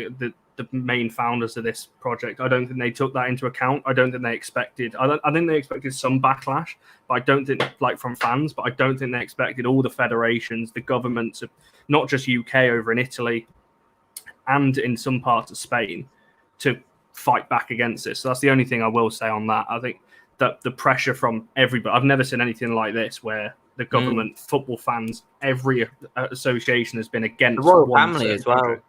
the main founders of this project. I don't think they took that into account. I don't think they expected. I think they expected some backlash, but I don't think from fans. But I don't think they expected all the federations, the governments, of not just UK, over in Italy, and in some parts of Spain, to fight back against this. So that's the only thing I will say on that. I think that the pressure from everybody. I've never seen anything like this where the government, football fans, every association has been against the royal family as well. Project.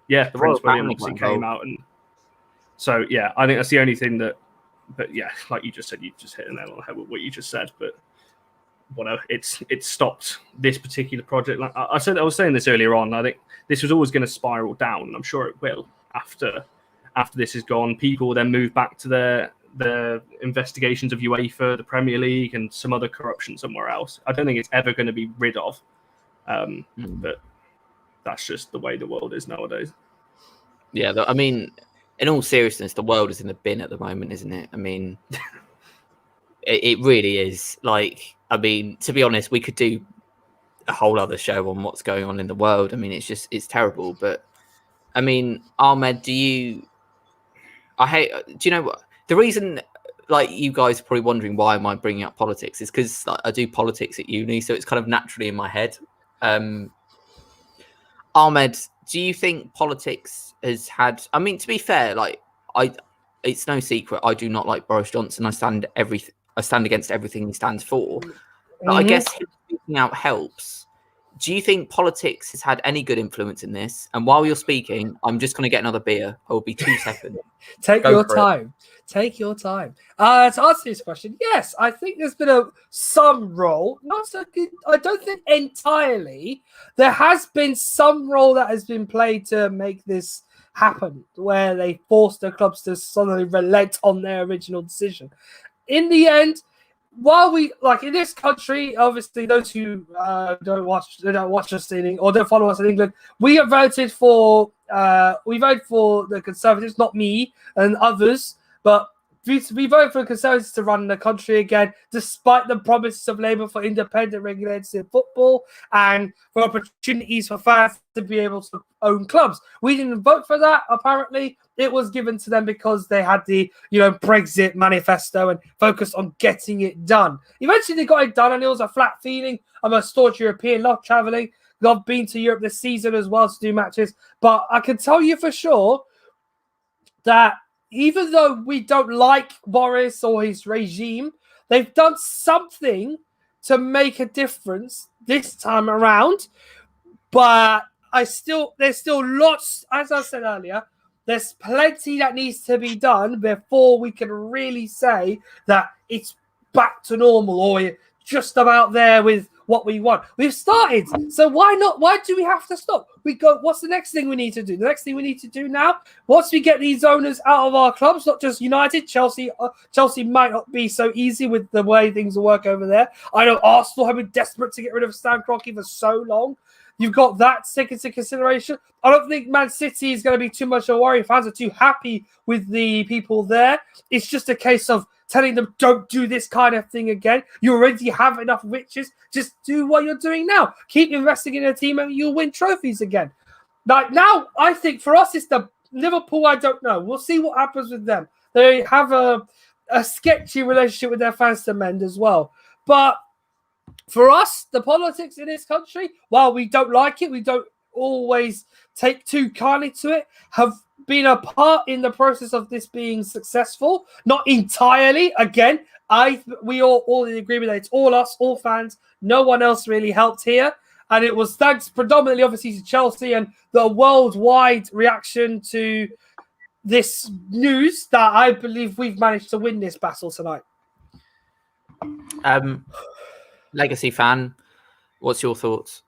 Yeah, the Prince William obviously came out, and so I think that's the only thing that. But yeah, like you just said, you just hit the nail on the head with what you just said. But whatever, it's stopped this particular project. Like I was saying this earlier on. I think this was always going to spiral down, and I'm sure it will after this is gone. People will then move back to their investigations of UEFA, the Premier League, and some other corruption somewhere else. I don't think it's ever going to be rid of, but. That's just the way the world is nowadays. Yeah, I mean, in all seriousness, the world is in the bin at the moment, isn't it? I mean, it really is. Like, I mean, to be honest, we could do a whole other show on what's going on in the world. I mean, it's terrible. But, I mean, Ahmed, do you know what? The reason, like, you guys are probably wondering why am I bringing up politics is because I do politics at uni, so it's kind of naturally in my head. Ahmed, do you think politics has had? I mean, to be fair, like it's no secret I do not like Boris Johnson. I stand against everything he stands for. But I guess him speaking out helps. Do you think politics has had any good influence in this? And while you're speaking, I'm just going to get another beer. I will be 2 seconds. Take your time. Take your time. To answer this question, yes, I think there's been some role. Not so good. I don't think entirely. There has been some role that has been played to make this happen, where they forced the clubs to suddenly relent on their original decision. In the end, while we like in this country, obviously those who don't watch us or don't follow us in England, we have voted for the Conservatives, not me and others, but we voted for the Conservatives to run the country again, despite the promises of Labour for independent regulators in football and for opportunities for fans to be able to own clubs. We didn't vote for that, apparently. It was given to them because they had the Brexit manifesto and focused on getting it done. Eventually they got it done, and it was a flat feeling. I'm a staunch European, love travelling, love being to Europe this season as well to do matches. But I can tell you for sure that even though we don't like Boris or his regime, They've done something to make a difference this time around, but there's still lots, as I said earlier, there's plenty that needs to be done before we can really say that it's back to normal or just about there with what we want. We've started, so why not? Why do we have to stop? We go, what's the next thing we need to do? The next thing we need to do now, once we get these owners out of our clubs, not just United, Chelsea might not be so easy with the way things work over there. I know Arsenal have been desperate to get rid of Stan Kroenke for so long. You've got that to take into consideration. I don't think Man City is going to be too much of a worry. Fans are too happy with the people there. It's just a case of telling them, don't do this kind of thing again. You already have enough riches. Just do what you're doing now. Keep investing in a team and you'll win trophies again. Like now, I think for us, it's the Liverpool. I don't know. We'll see what happens with them. They have a sketchy relationship with their fans to mend as well. But for us, the politics in this country, while we don't like it, we don't always take too kindly to it, have been a part in the process of this being successful. Not entirely. Again, we all in agreement that it's all us, all fans. No one else really helped here. And it was thanks predominantly, obviously, to Chelsea and the worldwide reaction to this news that I believe we've managed to win this battle tonight. Legacy fan, what's your thoughts?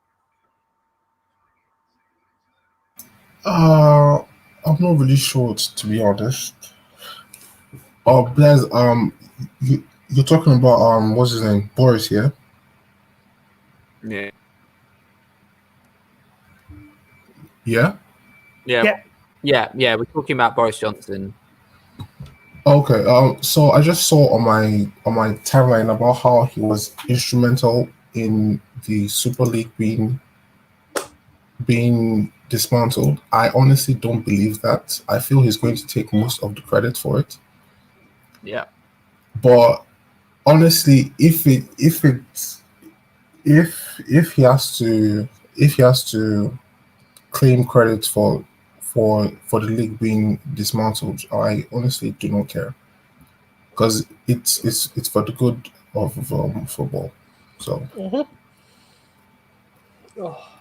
I'm not really sure, to be honest. Blaise, you're talking about what's his name, Boris, yeah? Yeah. Yeah. We're talking about Boris Johnson. Okay. So I just saw on my timeline about how he was instrumental in the Super League being dismantled. I honestly don't believe that. I feel he's going to take most of the credit for it. Yeah. But honestly, if he has to claim credit for the league being dismantled, I honestly do not care, because it's for the good of football. So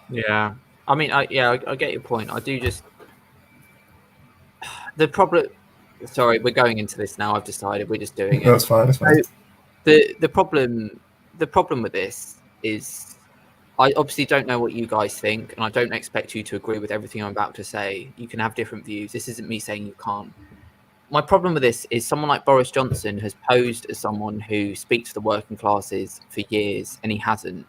yeah, I mean, I get your point. I do just the problem. Sorry, we're going into this now. I've decided we're just doing it. That's fine. That's fine. So, the problem with this is I obviously don't know what you guys think, and I don't expect you to agree with everything I'm about to say. You can have different views. This isn't me saying you can't. My problem with this is someone like Boris Johnson has posed as someone who speaks to the working classes for years, and he hasn't.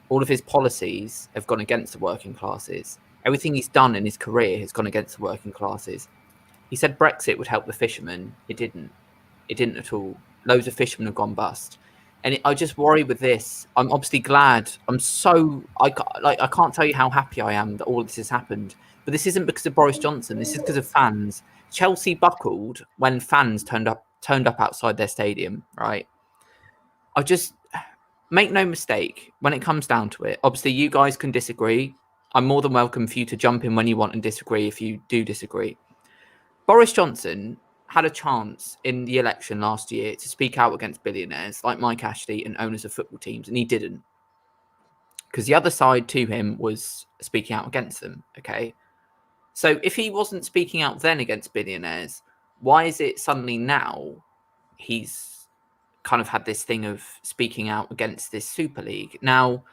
All of his policies have gone against the working classes. Everything he's done in his career has gone against the working classes. He said Brexit would help the fishermen. It didn't. It didn't at all. Loads of fishermen have gone bust. And I just worry with this. I'm obviously glad. I can't tell you how happy I am that all of this has happened. But this isn't because of Boris Johnson. This is because of fans. Chelsea buckled when fans turned up outside their stadium, right? I just make no mistake when it comes down to it. Obviously, you guys can disagree. I'm more than welcome for you to jump in when you want and disagree if you do disagree. Boris Johnson had a chance in the election last year to speak out against billionaires like Mike Ashley and owners of football teams, and he didn't. Because the other side to him was speaking out against them, okay? So if he wasn't speaking out then against billionaires, why is it suddenly now he's kind of had this thing of speaking out against this Super League? Now,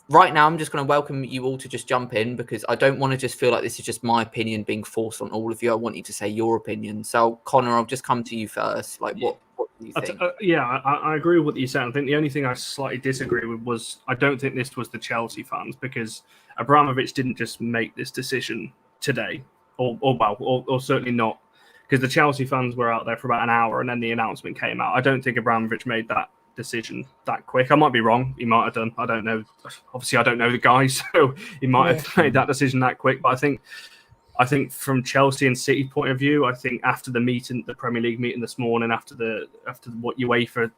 right now, I'm just going to welcome you all to just jump in, because I don't want to just feel like this is just my opinion being forced on all of you. I want you to say your opinion. So, Connor, I'll just come to you first. Like, what do you think? I agree with what you said. I think the only thing I slightly disagree with was I don't think this was the Chelsea fans, because Abramovich didn't just make this decision today, or certainly not, because the Chelsea fans were out there for about an hour and then the announcement came out. I don't think Abramovich made that decision that quick. I might be wrong. He might have done. I don't know. Obviously, I don't know the guy, so he might have made that decision that quick. But I think from Chelsea and City point of view, I think after the meeting, the Premier League meeting this morning, after what UEFA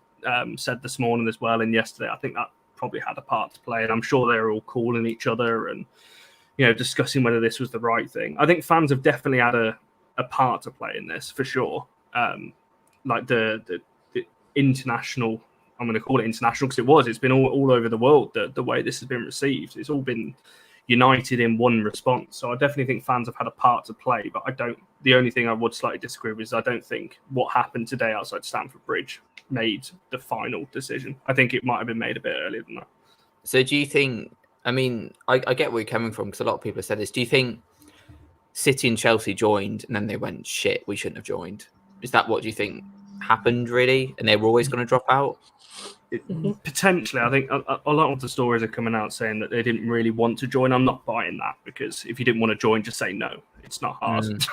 said this morning as well and yesterday, I think that probably had a part to play. And I'm sure they were all calling each other and discussing whether this was the right thing. I think fans have definitely had a part to play in this for sure. Like international. I'm going to call it international because it was. It's been all over the world, the way this has been received. It's all been united in one response. So I definitely think fans have had a part to play, but the only thing I would slightly disagree with is I don't think what happened today outside Stamford Bridge made the final decision. I think it might have been made a bit earlier than that. So do you think, I mean, I get where you're coming from because a lot of people have said this. Do you think City and Chelsea joined and then they went, shit, we shouldn't have joined? Is that what do you think happened really? And they were always going to drop out? Potentially. I think a lot of the stories are coming out saying that they didn't really want to join. I'm not buying that because if you didn't want to join, just say no. It's not hard.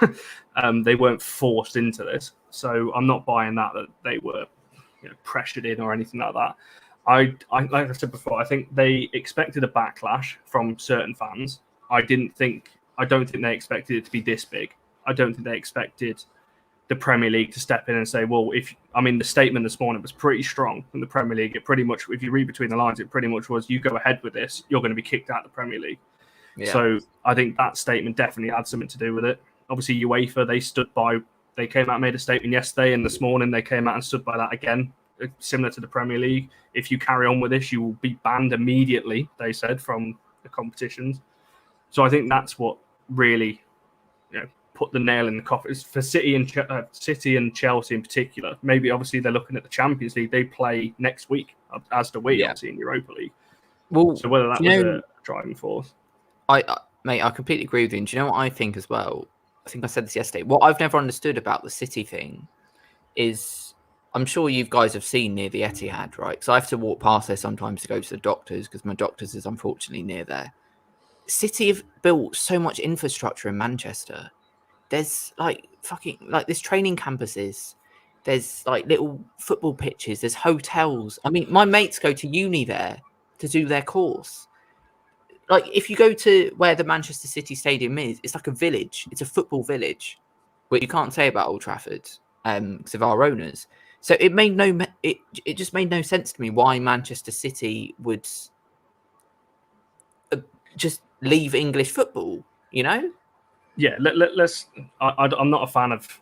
They weren't forced into this. So I'm not buying that they were pressured in or anything like that. I like I said before, I think they expected a backlash from certain fans. I don't think they expected it to be this big. I don't think they expected the Premier League to step in and say, well, the statement this morning was pretty strong from the Premier League. It pretty much, if you read between the lines, it pretty much was, you go ahead with this, you're going to be kicked out of the Premier League. Yeah. So I think that statement definitely had something to do with it. Obviously, UEFA, they came out and made a statement yesterday, and this morning they came out and stood by that again, similar to the Premier League. If you carry on with this, you will be banned immediately, they said, from the competitions. So I think that's what really, put the nail in the coffin for City and Chelsea in particular. Maybe obviously they're looking at the Champions League. They play next week, as do we, obviously in Europa League. Well, so whether that was a driving force, mate, I completely agree with you. And do you know what I think as well? I think I said this yesterday. What I've never understood about the City thing is, I'm sure you guys have seen near the Etihad, right? Because I have to walk past there sometimes to go to the doctors because my doctor's is unfortunately near there. City have built so much infrastructure in Manchester. There's there's training campuses. There's little football pitches. There's hotels. I mean, my mates go to uni there to do their course. If you go to where the Manchester City Stadium is, it's like a village. It's a football village, which you can't say about Old Trafford because of our owners. So it just made no sense to me why Manchester City would just leave English football. Yeah, I'm not a fan of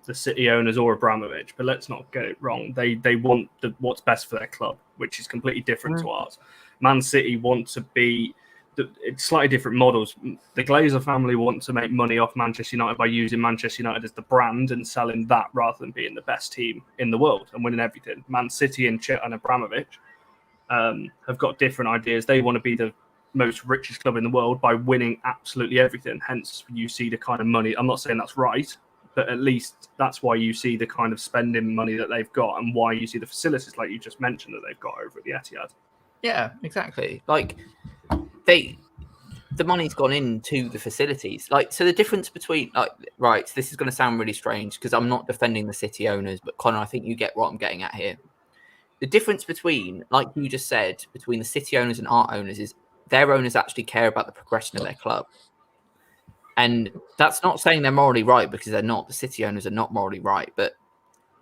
the City owners or Abramovich, but let's not get it wrong. They want what's best for their club, which is completely different to ours. Man City want to be it's slightly different models. The Glazer family want to make money off Manchester United by using Manchester United as the brand and selling that rather than being the best team in the world and winning everything. Man City and Abramovich have got different ideas. They want to be the most richest club in the world by winning absolutely everything. Hence, you see the kind of money. I'm not saying that's right, but at least that's why you see the kind of spending money that they've got and why you see the facilities like you just mentioned that they've got over at the Etihad. Yeah, exactly. The money's gone into the facilities. So the difference between right, this is going to sound really strange because I'm not defending the City owners, but Connor, I think you get what I'm getting at here. The difference between, like you just said, between the City owners and our owners is their owners actually care about the progression of their club. And that's not saying they're morally right because they're not. The City owners are not morally right. But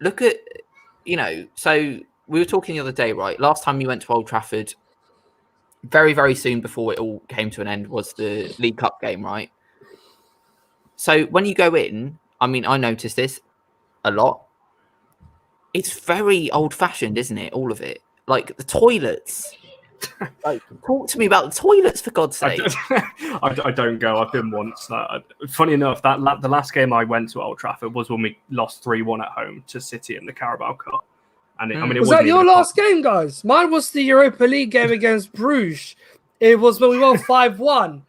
look at, so we were talking the other day, right? Last time you went to Old Trafford, very, very soon before it all came to an end was the League Cup game, right? So when you go in, I mean, I noticed this a lot. It's very old-fashioned, isn't it? All of it. The toilets. Talk to me about the toilets, for God's sake. I don't go. I've been once. Funny enough, the last game I went to Old Trafford was when we lost 3-1 at home to City in the Carabao Cup. And it was that your last game, guys? Mine was the Europa League game against Bruges. It was when we won 5-1.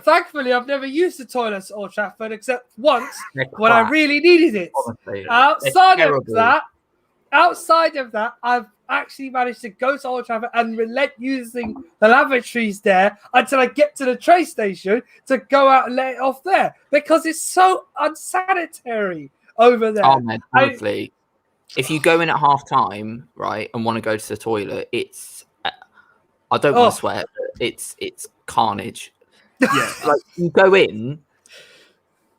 Thankfully I've never used the toilets at Old Trafford except once when I really needed it. Honestly, outside of that, I've actually managed to go to Old Trafford and relent using the lavatories there until I get to the train station to go out and let it off there because it's so unsanitary over there. Oh man, honestly, if you go in at half time, right, and want to go to the toilet, it's I don't want to swear, but it's carnage. Yeah, you go in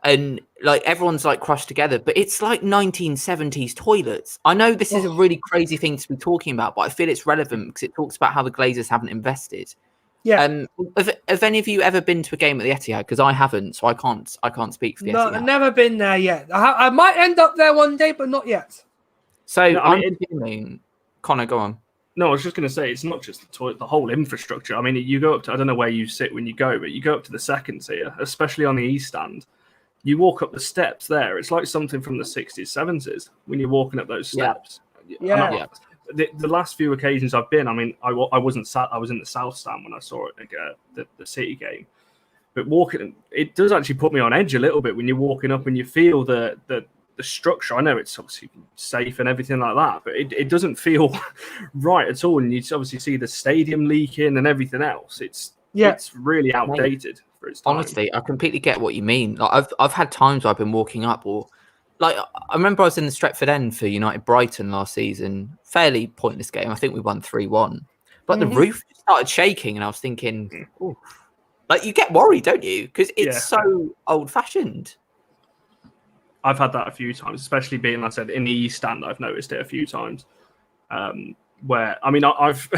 and everyone's crushed together, but it's 1970s toilets. I know this is a really crazy thing to be talking about, but I feel it's relevant because it talks about how the Glazers haven't invested. Yeah. Have any of you ever been to a game at the Etihad? Because I haven't, so I can't speak for the Etihad. No, I've never been there yet. I might end up there one day, but not yet. So No, I'm assuming, Connor, go on. No, I was just going to say, it's not just the toilet, the whole infrastructure. I mean, you go up to, I don't know where you sit when you go, but you go up to the second tier, especially on the East Stand. You walk up the steps there. It's like something from the 60s, 70s when you're walking up those steps. Yeah. The last few occasions I've been, I mean, I wasn't sat, I was in the South Stand when I saw it, the City game. But walking, it does actually put me on edge a little bit when you're walking up and you feel the structure. I know it's obviously safe and everything like that, but it doesn't feel right at all. And you obviously see the stadium leaking and everything else. It's really outdated for its time. Honestly, I completely get what you mean. Like I've had times where I've been walking up, or like I remember I was in the Stretford End for United Brighton last season. Fairly pointless game. I think we won 3-1, but the roof started shaking, and I was thinking, ooh. Like you get worried, don't you? Because it's so old-fashioned. I've had that a few times, especially being, like I said, in the East Stand. I've noticed it a few times. Where I mean, I've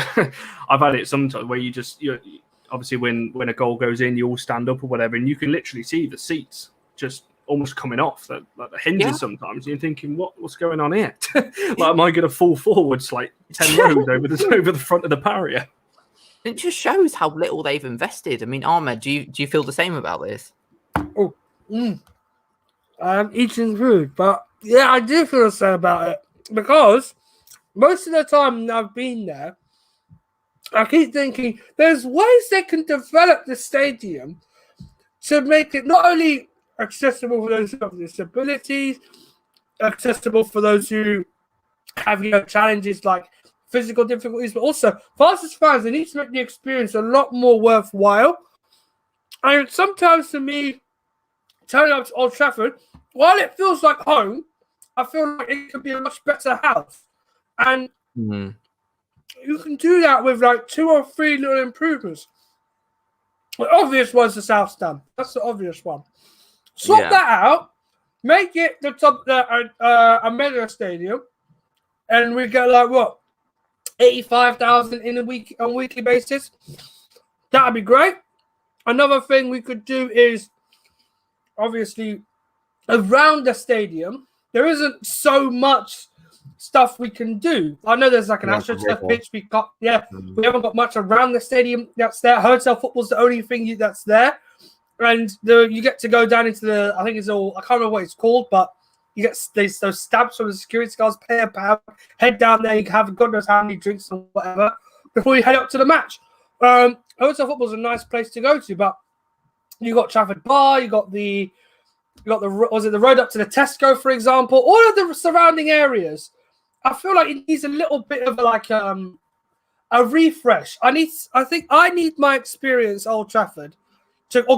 I've had it sometimes where you obviously when a goal goes in, you all stand up or whatever, and you can literally see the seats just almost coming off the hinges sometimes. And you're thinking, what's going on here? Like, am I going to fall forwards like 10 rows over the front of the barrier? It just shows how little they've invested. I mean, Ahmed, do you feel the same about this? I'm eating food, but yeah, I do feel the same about it because most of the time I've been there, I keep thinking there's ways they can develop the stadium to make it not only accessible for those who have disabilities, accessible for those who have challenges like physical difficulties, but also for us as fans, they need to make the experience a lot more worthwhile. And sometimes to me, turning up to Old Trafford, while it feels like home, I feel like it could be a much better house. And you can do that with like 2 or 3 little improvements. The obvious one's the South Stand. That's the obvious one. Swap that out, make it the top a mega stadium, and we get like what? 85,000 in a week on a weekly basis. That'd be great. Another thing we could do is obviously around the stadium, there isn't so much stuff we can do. I know there's like an AstroTurf pitch. We haven't got much around the stadium that's there. Hotel football's the only thing that's there. And you get to go down into the, I think it's all, I can't remember what it's called, but you get those stamps from the security guards, pay a pound, head down there, you can have God knows how many drinks or whatever before you head up to the match. Hotel football's a nice place to go to, but you got Trafford Bar, you got the road up to the Tesco, for example, all of the surrounding areas. I feel like it needs a little bit of a refresh. I think I need my experience at Old Trafford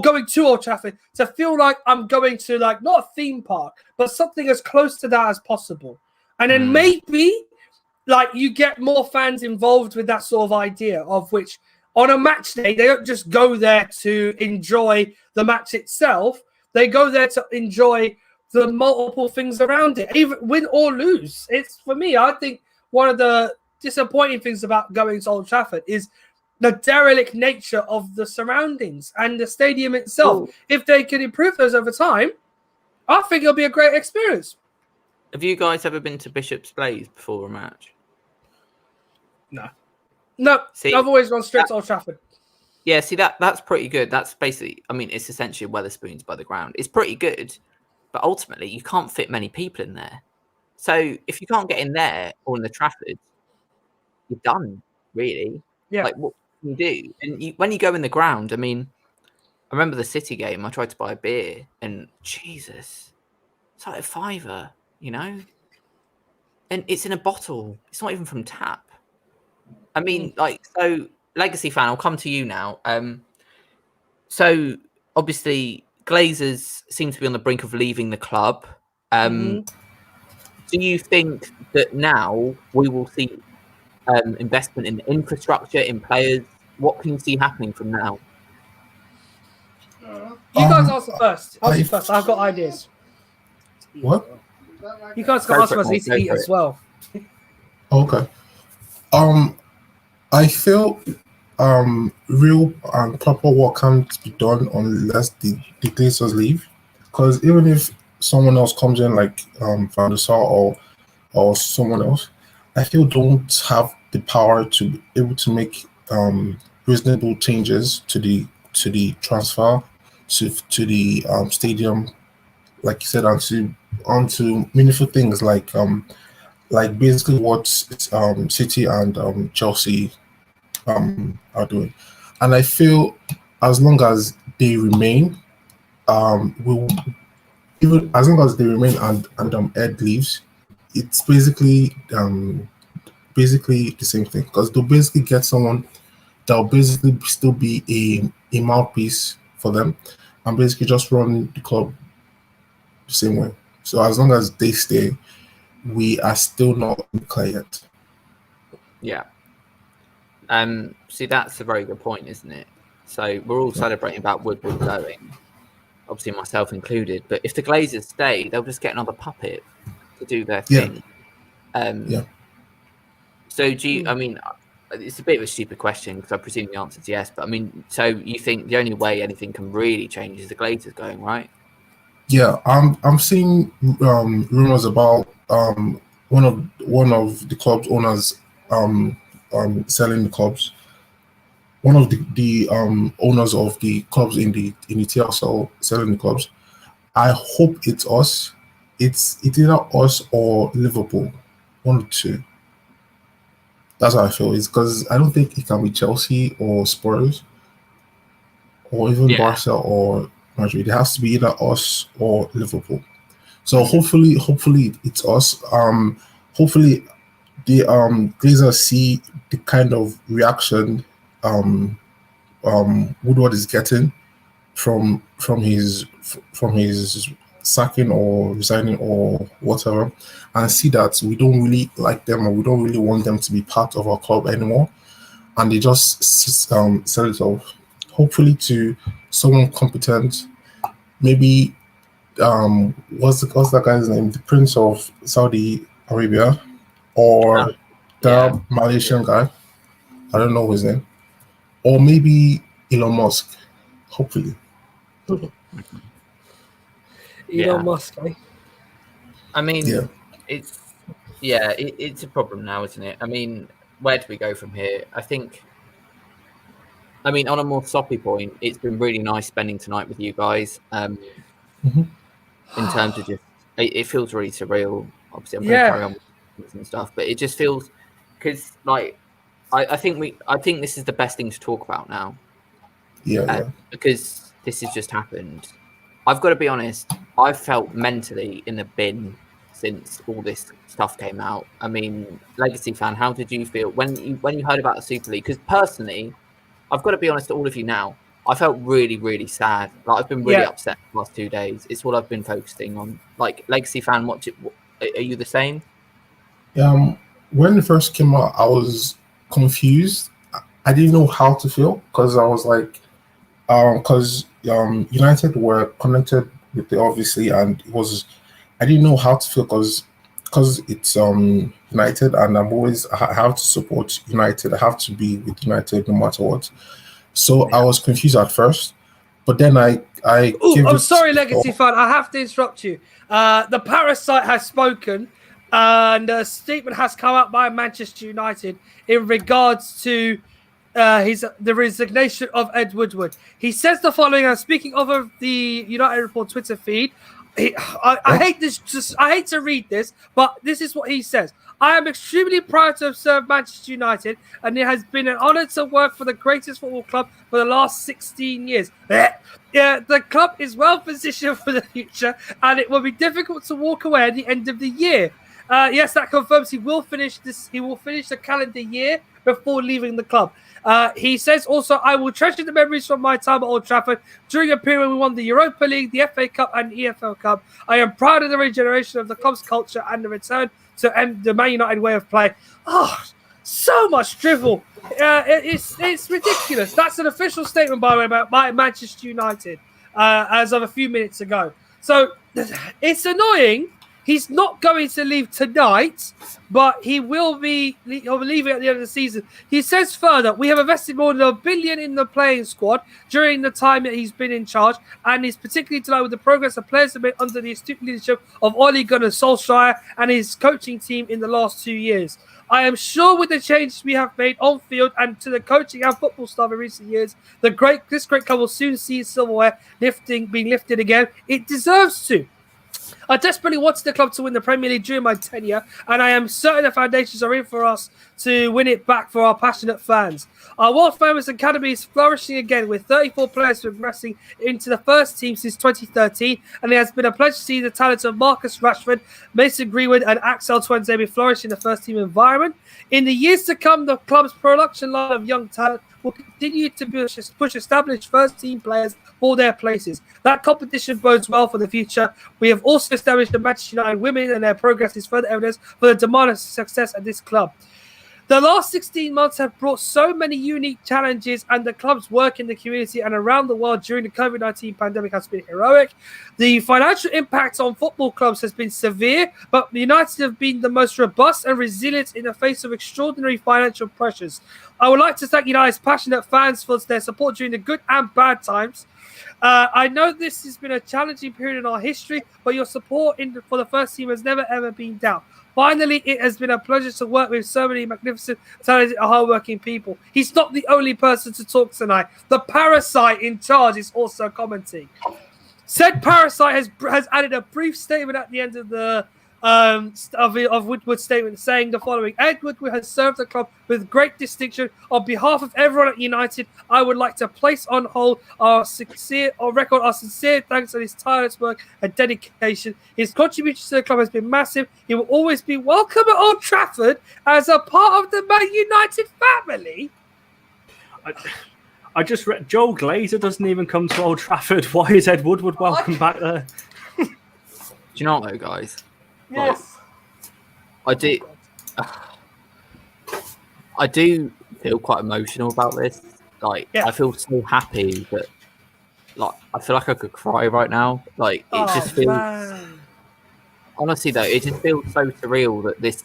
going to Old Trafford to feel like I'm going to like not a theme park, but something as close to that as possible. And then maybe like you get more fans involved with that sort of idea of which on a match day, they don't just go there to enjoy the match itself. They go there to enjoy the multiple things around it, even win or lose. It's for me, I think one of the disappointing things about going to Old Trafford is the derelict nature of the surroundings and the stadium itself. Ooh. If they can improve those over time, I think it'll be a great experience. Have you guys ever been to Bishop's Blaze before a match? No. See, I've always gone straight to Old Trafford. Yeah, see, that's pretty good. That's basically, I mean, it's essentially Wetherspoons by the ground. It's pretty good, but ultimately you can't fit many people in there. So if you can't get in there or in the Trafford, you're done, really. Yeah. Like, what can you do? And when you go in the ground, I mean, I remember the City game, I tried to buy a beer, and Jesus, it's like a £5, you know? And it's in a bottle. It's not even from tap. I mean, like, so, Legacy fan, I'll come to you now. So, obviously, Glazers seem to be on the brink of leaving the club. Do you think that now we will see investment in infrastructure, in players? What can you see happening from now? You guys answer first. Answer first. I've got ideas. What? You guys can answer first. I need to eat as well. Okay. I feel real and proper work can't be done unless the Glazers leave. Because even if someone else comes in like Van der Sar or or someone else, I feel don't have the power to be able to make reasonable changes to the transfer to the stadium, like you said, onto meaningful things like basically what City and Chelsea are doing. And I feel as long as they remain, will even as long as they remain and Ed leaves, it's basically the same thing, because they'll basically get someone that'll basically still be a mouthpiece for them and basically just run the club the same way. So as long as they stay, we are still not clear yet. Yeah. See, that's a very good point, isn't it? So we're all celebrating about Woodward going, obviously myself included. But if the Glazers stay, they'll just get another puppet to do their thing. So do you? I mean, it's a bit of a stupid question because I presume the answer is yes. But I mean, so you think the only way anything can really change is the Glazers going, right? Yeah, I'm seeing rumors about one of the club's owners selling the clubs. One of the owners of the clubs in the TSL selling the clubs. I hope it's us. It's either us or Liverpool, one or two. That's how I feel. It's because I don't think it can be Chelsea or Spurs or even Barca or Madrid. It has to be either us or Liverpool. So hopefully it's us. Hopefully the Glazers see the kind of reaction Woodward is getting from his sacking or resigning or whatever, and see that we don't really like them or we don't really want them to be part of our club anymore, and they just sell it off. Hopefully to someone competent, maybe what's that guy's name? The Prince of Saudi Arabia, or the Malaysian guy. I don't know his name. Or maybe Elon Musk. Hopefully. Elon Musk, eh? I mean, it's a problem now, isn't it? I mean, where do we go from here? I mean, on a more soppy point, it's been really nice spending tonight with you guys. In terms of just, it feels really surreal. Obviously, I'm going to carry on with and stuff, but it just feels, because like I think this is the best thing to talk about now. Because this has just happened. I've got to be honest, I've felt mentally in the bin since all this stuff came out. I mean, Legacy fan, how did you feel when you heard about the Super League? Because personally, I've got to be honest to all of you now, I felt really, really sad. Like, I've been really upset the last 2 days. It's all I've been focusing on. Like, Legacy fan, are you the same? When it first came out, I was confused. I didn't know how to feel, because I was like, because United were connected with it, obviously, and I didn't know how to feel because it's United, and I have to support United. I have to be with United no matter what. So I was confused at first, but then I'm sorry, Legacy fan. I have to interrupt you. The Parasite has spoken, and a statement has come out by Manchester United in regards to the resignation of Ed Woodward. He says the following. I'm speaking over the United Report Twitter feed. I hate this. I hate to read this, but this is what he says. I am extremely proud to have served Manchester United, and it has been an honour to work for the greatest football club for the last 16 years. The club is well positioned for the future, and it will be difficult to walk away at the end of the year. Yes, that confirms he will finish the calendar year before leaving the club. He says also, I will treasure the memories from my time at Old Trafford during a period when we won the Europa League, the FA Cup and EFL Cup. I am proud of the regeneration of the club's culture and the return to the Man United way of play. Oh, so much drivel. It's ridiculous. That's an official statement, by the way, by Manchester United as of a few minutes ago. So it's annoying He's not going to leave tonight, but he'll leave it at the end of the season. He says further, we have invested more than $1 billion in the playing squad during the time that he's been in charge, and he's particularly delighted with the progress the players have made under the astute leadership of Ole Gunnar Solskjaer and his coaching team in the last 2 years. I am sure with the changes we have made on field and to the coaching and football staff in recent years, this great club will soon see silverware being lifted again. It deserves to. I desperately wanted the club to win the Premier League during my tenure, and I am certain the foundations are in for us to win it back for our passionate fans. Our world-famous academy is flourishing again, with 34 players progressing into the first team since 2013, and it has been a pleasure to see the talents of Marcus Rashford, Mason Greenwood, and Axel Tuanzebe flourish in the first-team environment. In the years to come, the club's production line of young talent will continue to push established first-team players for their places. That competition bodes well for the future. We have also established the Manchester United women, and their progress is further evidence for the demand of success at this club. The last 16 months have brought so many unique challenges, and the club's work in the community and around the world during the COVID-19 pandemic has been heroic. The financial impact on football clubs has been severe, but United have been the most robust and resilient in the face of extraordinary financial pressures. I would like to thank United's passionate fans for their support during the good and bad times. I know this has been a challenging period in our history, but your support for the first team has never, ever been down. Finally, it has been a pleasure to work with so many magnificent, talented, hardworking people. He's not the only person to talk tonight. The parasite in charge is also commenting. Said parasite has added a brief statement at the end of the of Woodward's statement, saying the following: Ed Woodward has served the club with great distinction. On behalf of everyone at United, I would like to place on hold our sincere thanks for his tireless work and dedication. His contribution to the club has been massive. He will always be welcome at Old Trafford as a part of the Man United family. I just read Joel Glazer doesn't even come to Old Trafford. Why is Ed Woodward welcome back there? Do you know what, though, guys? Yes. I do feel quite emotional about this. I feel so happy that, I feel like I could cry right now. It just feels. Man. Honestly, though, it just feels so surreal that this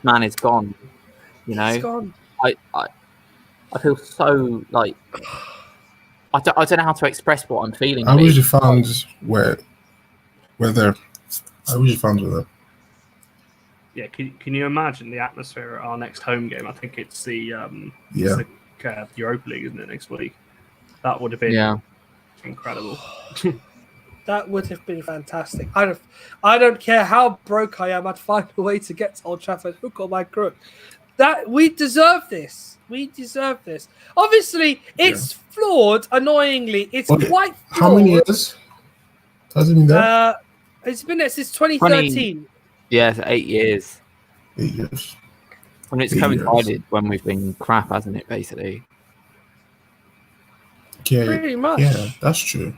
man is gone. You know, he's gone. I feel so I don't know how to express what I'm feeling. I wish the fans were there. I wish the fans were there. Yeah, can you imagine the atmosphere at our next home game? I think it's the Europa League, isn't it, next week? That would have been incredible. That would have been fantastic. I don't care how broke I am, I'd find a way to get to Old Trafford, hook or by crook. That we deserve this. We deserve this. Obviously, it's flawed. Annoyingly, it's quite flawed. How many years has it been there? It's been there since 2013. Yeah, 8 years. 8 years. And it's coincided when we've been crap, hasn't it? Basically. Yeah, pretty much. Yeah, that's true.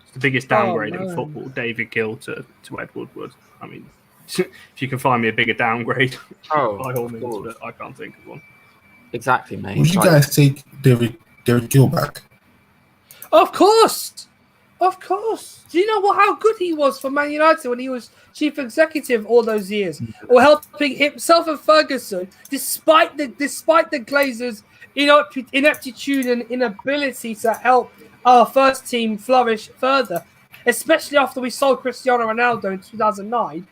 It's the biggest downgrade in football. David Gill to Ed Woodward. I mean, if you can find me a bigger downgrade, by all means, but I can't think of one. Exactly, mate. Would you guys take David Gill back? Of course. Of course. Do you know how good he was for Man United when he was chief executive all those years, or helping himself and Ferguson, despite the Glazers' ineptitude and inability to help our first team flourish further, especially after we sold Cristiano Ronaldo in 2009.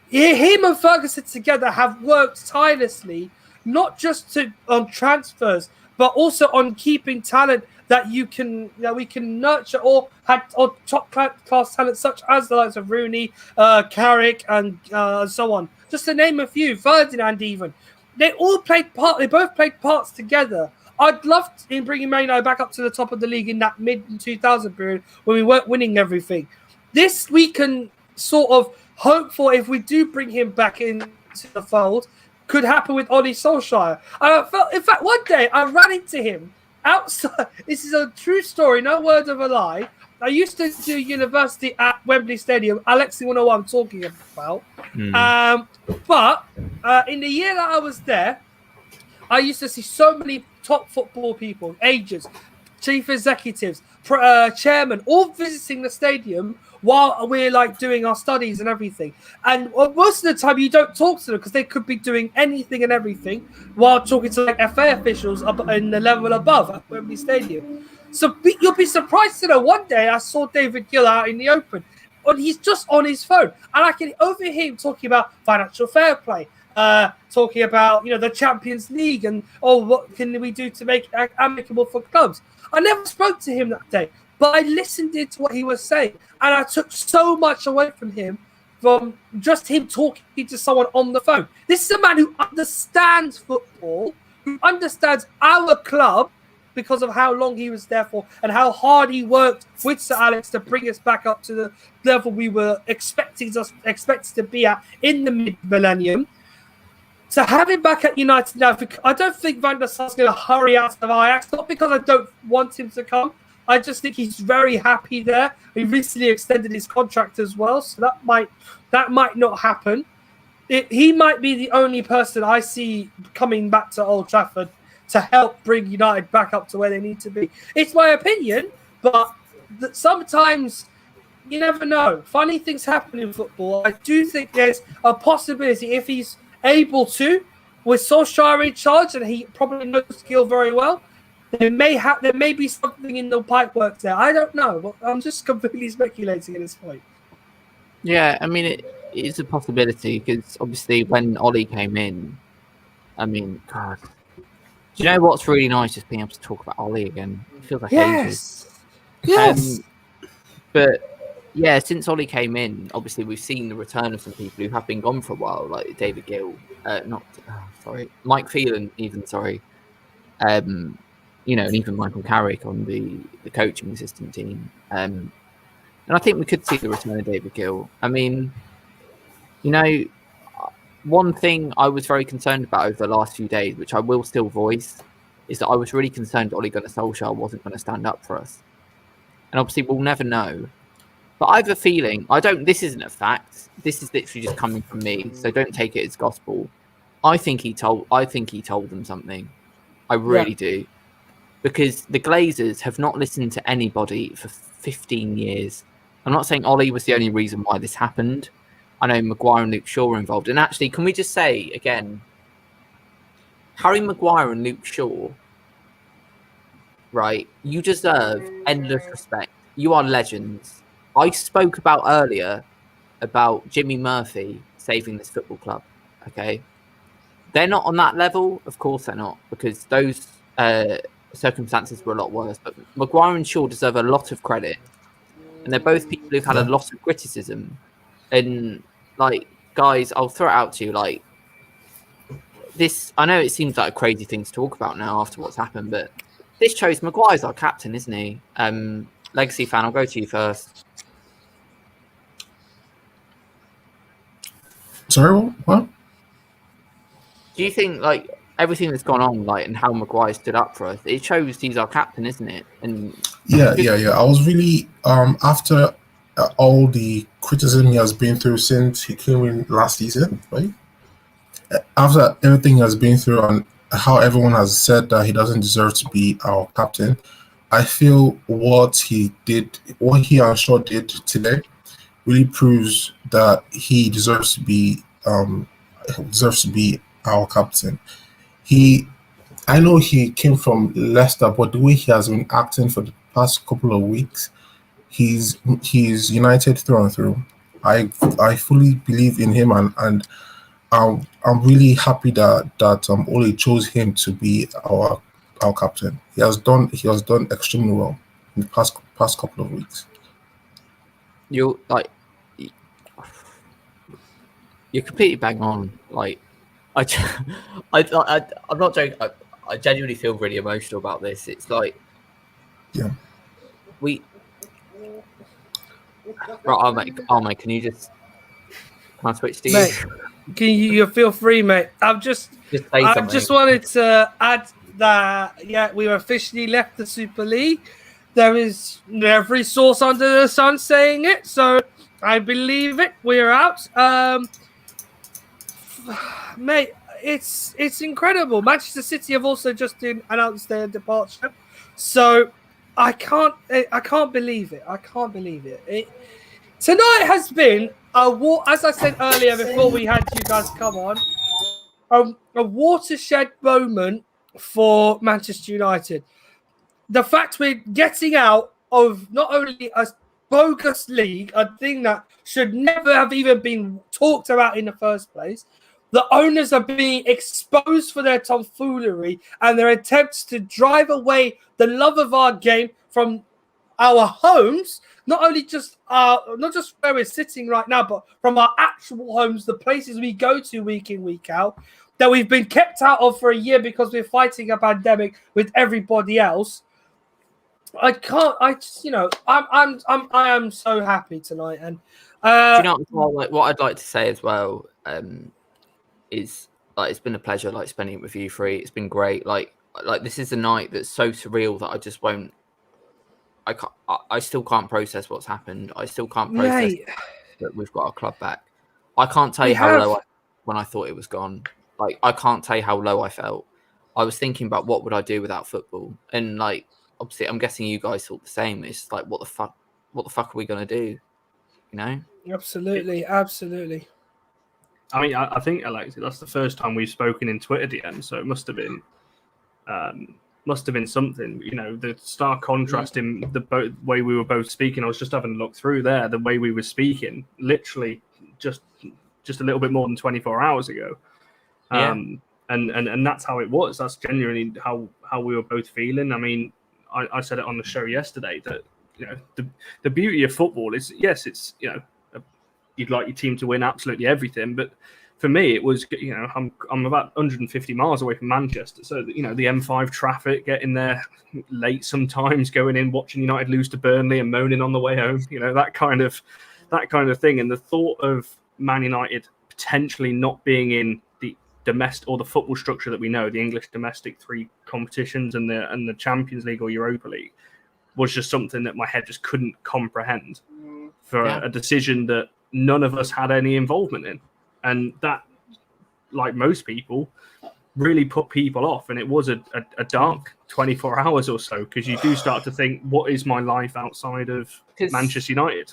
Him and Ferguson together have worked tirelessly, not just on transfers, but also on keeping talent that we can nurture or top class talent such as the likes of Rooney, Carrick, and so on. Just to name a few, Ferdinand even. They both played parts together. I'd love in bringing Man United back up to the top of the league in that mid-2000 period when we weren't winning everything. This we can sort of hope for if we do bring him back into the fold. Could happen with Ole Solskjaer. In fact, one day I ran into him outside. This is a true story, no word of a lie. I used to do university at Wembley Stadium. Alexi will know what I'm talking about. But in the year that I was there, I used to see so many top football people, agents, chief executives, chairman, all visiting the stadium while we're like doing our studies and everything. And most of the time, you don't talk to them because they could be doing anything and everything while talking to like FA officials up in the level above at Wembley Stadium. So you'll be surprised to know. One day I saw David Gill out in the open, and he's just on his phone, and I can overhear him talking about financial fair play, talking about the Champions League, and what can we do to make it amicable for clubs. I never spoke to him that day, but I listened to what he was saying, and I took so much away from him, from just him talking to someone on the phone. This is a man who understands football, who understands our club because of how long he was there for and how hard he worked with Sir Alex to bring us back up to the level we were expected to be at in the mid-millennium. To have him back at United now, I don't think Van der Sar's going to hurry out of Ajax, not because I don't want him to come. I just think he's very happy there. He recently extended his contract as well, so that might not happen. He might be the only person I see coming back to Old Trafford to help bring United back up to where they need to be. It's my opinion, but sometimes you never know. Funny things happen in football. I do think there's a possibility if he's able to, with Solskjaer in charge, and he probably knows the skill very well, there may be something in the pipework there. I don't know, but I'm just completely speculating at this point. Yeah, I mean, it is a possibility because obviously when Ollie came in, I mean, God, do you know what's really nice? Just being able to talk about Ollie again. It feels like ages. Yes. But yeah, since Ollie came in, obviously we've seen the return of some people who have been gone for a while, like David Gill, Mike Phelan, and even Michael Carrick on the coaching assistant team. And I think we could see the return of David Gill. I mean, one thing I was very concerned about over the last few days, which I will still voice, is that I was really concerned Ole Gunnar Solskjaer wasn't going to stand up for us. And obviously we'll never know. But I have a feeling, this isn't a fact. This is literally just coming from me, so don't take it as gospel. I think he told them something. I really do. Because the Glazers have not listened to anybody for 15 years. I'm not saying Ollie was the only reason why this happened. I know Maguire and Luke Shaw were involved. And actually, can we just say, again, Harry Maguire and Luke Shaw, right, you deserve endless respect. You are legends. I spoke about earlier about Jimmy Murphy saving this football club, okay? They're not on that level. Of course they're not, because those circumstances were a lot worse. But Maguire and Shaw deserve a lot of credit. And they're both people who've had a lot of criticism. And, guys, I'll throw it out to you, this, I know it seems like a crazy thing to talk about now after what's happened, but this shows Maguire's our captain, isn't he? Legacy fan, I'll go to you first. Sorry, what? Do you think, everything that's gone on, and how Maguire stood up for us, it shows he's our captain, isn't it? And Yeah. I was really, after all the criticism he has been through since he came in last season, right? After everything he has been through and how everyone has said that he doesn't deserve to be our captain, I feel what he and Shaw did today really proves that he deserves to be our captain. I know he came from Leicester, but the way he has been acting for the past couple of weeks, he's United through and through. I fully believe in him, and I'm really happy that Ole chose him to be our captain. He has done extremely well in the past couple of weeks. You're completely bang on. I'm not joking. I genuinely feel really emotional about this. It's right. Mate, can I switch to you? Mate, can you feel free, mate? I just wanted to add that we officially left the Super League. There is every source under the sun saying it, so I believe it. We're out. Mate, it's incredible. Manchester City have also just announced their departure. So I can't believe it. I can't believe it. Tonight has been as I said earlier before we had you guys come on, a watershed moment for Manchester United. The fact we're getting out of not only a bogus league, a thing that should never have even been talked about in the first place. The owners are being exposed for their tomfoolery and their attempts to drive away the love of our game from our homes, not just where we're sitting right now, but from our actual homes, the places we go to week in, week out, that we've been kept out of for a year because we're fighting a pandemic with everybody else. I am so happy tonight. And do you know what I'd like to say as well? Is like, it's been a pleasure like spending it with you three. It's been great. Like this is a night that's so surreal that I just won't. I still can't process what's happened. I still can't process that we've got our club back. I can't tell you how low when I thought it was gone. Like, I can't tell you how low I felt. I was thinking about what would I do without football, and like, obviously, I'm guessing you guys thought the same. It's like, what the fuck are we gonna do? You know? Absolutely. I mean, I think, Alexi, that's the first time we've spoken in Twitter DM, so it must have been something. You know, the stark contrast in the way we were both speaking. I was just having a look through there, the way we were speaking, literally just a little bit more than 24 hours ago. And that's how it was. That's genuinely how we were both feeling. I mean, I said it on the show yesterday that, you know, the beauty of football is, yes, it's, you know, you'd like your team to win absolutely everything, but for me, it was, you know, I'm about 150 miles away from Manchester, so you know, the M5 traffic, getting there late sometimes, going in, watching United lose to Burnley and moaning on the way home, you know, that kind of thing, and the thought of Man United potentially not being in the domestic or the football structure that we know, the English domestic 3 competitions and the Champions League or Europa League, was just something that my head just couldn't comprehend for a decision that none of us had any involvement in. And that, like most people, really put people off. And it was a dark 24 hours or so, because you do start to think, what is my life outside of Manchester United?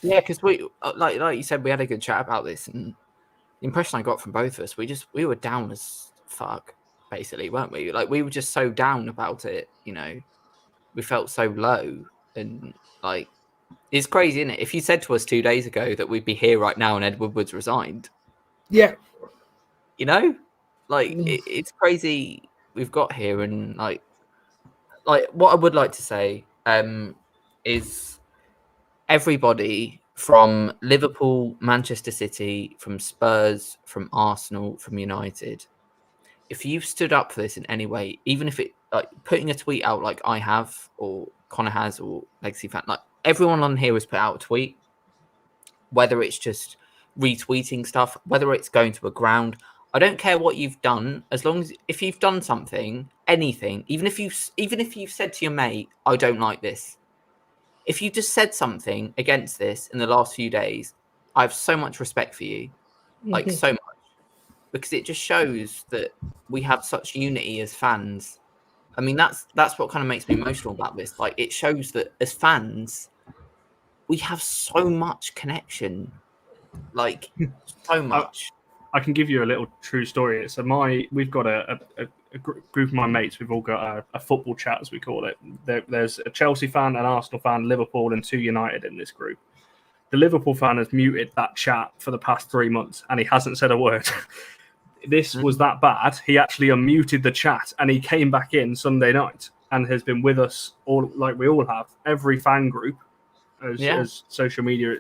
Yeah, because we, like you said, we had a good chat about this. And the impression I got from both of us, we were down as fuck, basically, weren't we? Like, we were just so down about it, you know. We felt so low. And, like, it's crazy, isn't it? If you said to us 2 days ago that we'd be here right now and Ed Woodward's resigned. Yeah. You know? Like, it's crazy we've got here. And, like what I would like to say is everybody from Liverpool, Manchester City, from Spurs, from Arsenal, from United, if you've stood up for this in any way, even if it, like, putting a tweet out like I have, or Connor has, or Legacy Fan, like, everyone on here has put out a tweet, whether it's just retweeting stuff, whether it's going to a ground. I don't care what you've done, as long as, if you've done something, anything, even if you've said to your mate, I don't like this. If you just said something against this in the last few days, I have so much respect for you. Like, so much. Because it just shows that we have such unity as fans. I mean, that's what kind of makes me emotional about this. Like, it shows that as fans, we have so much connection. Like, so much. I can give you a little true story. So we've got a group of my mates. We've all got a football chat, as we call it. There's a Chelsea fan, an Arsenal fan, Liverpool, and 2 United in this group. The Liverpool fan has muted that chat for the past 3 months, and he hasn't said a word. This was that bad. He actually unmuted the chat, and he came back in Sunday night and has been with us all, like we all have. Every fan group, as social media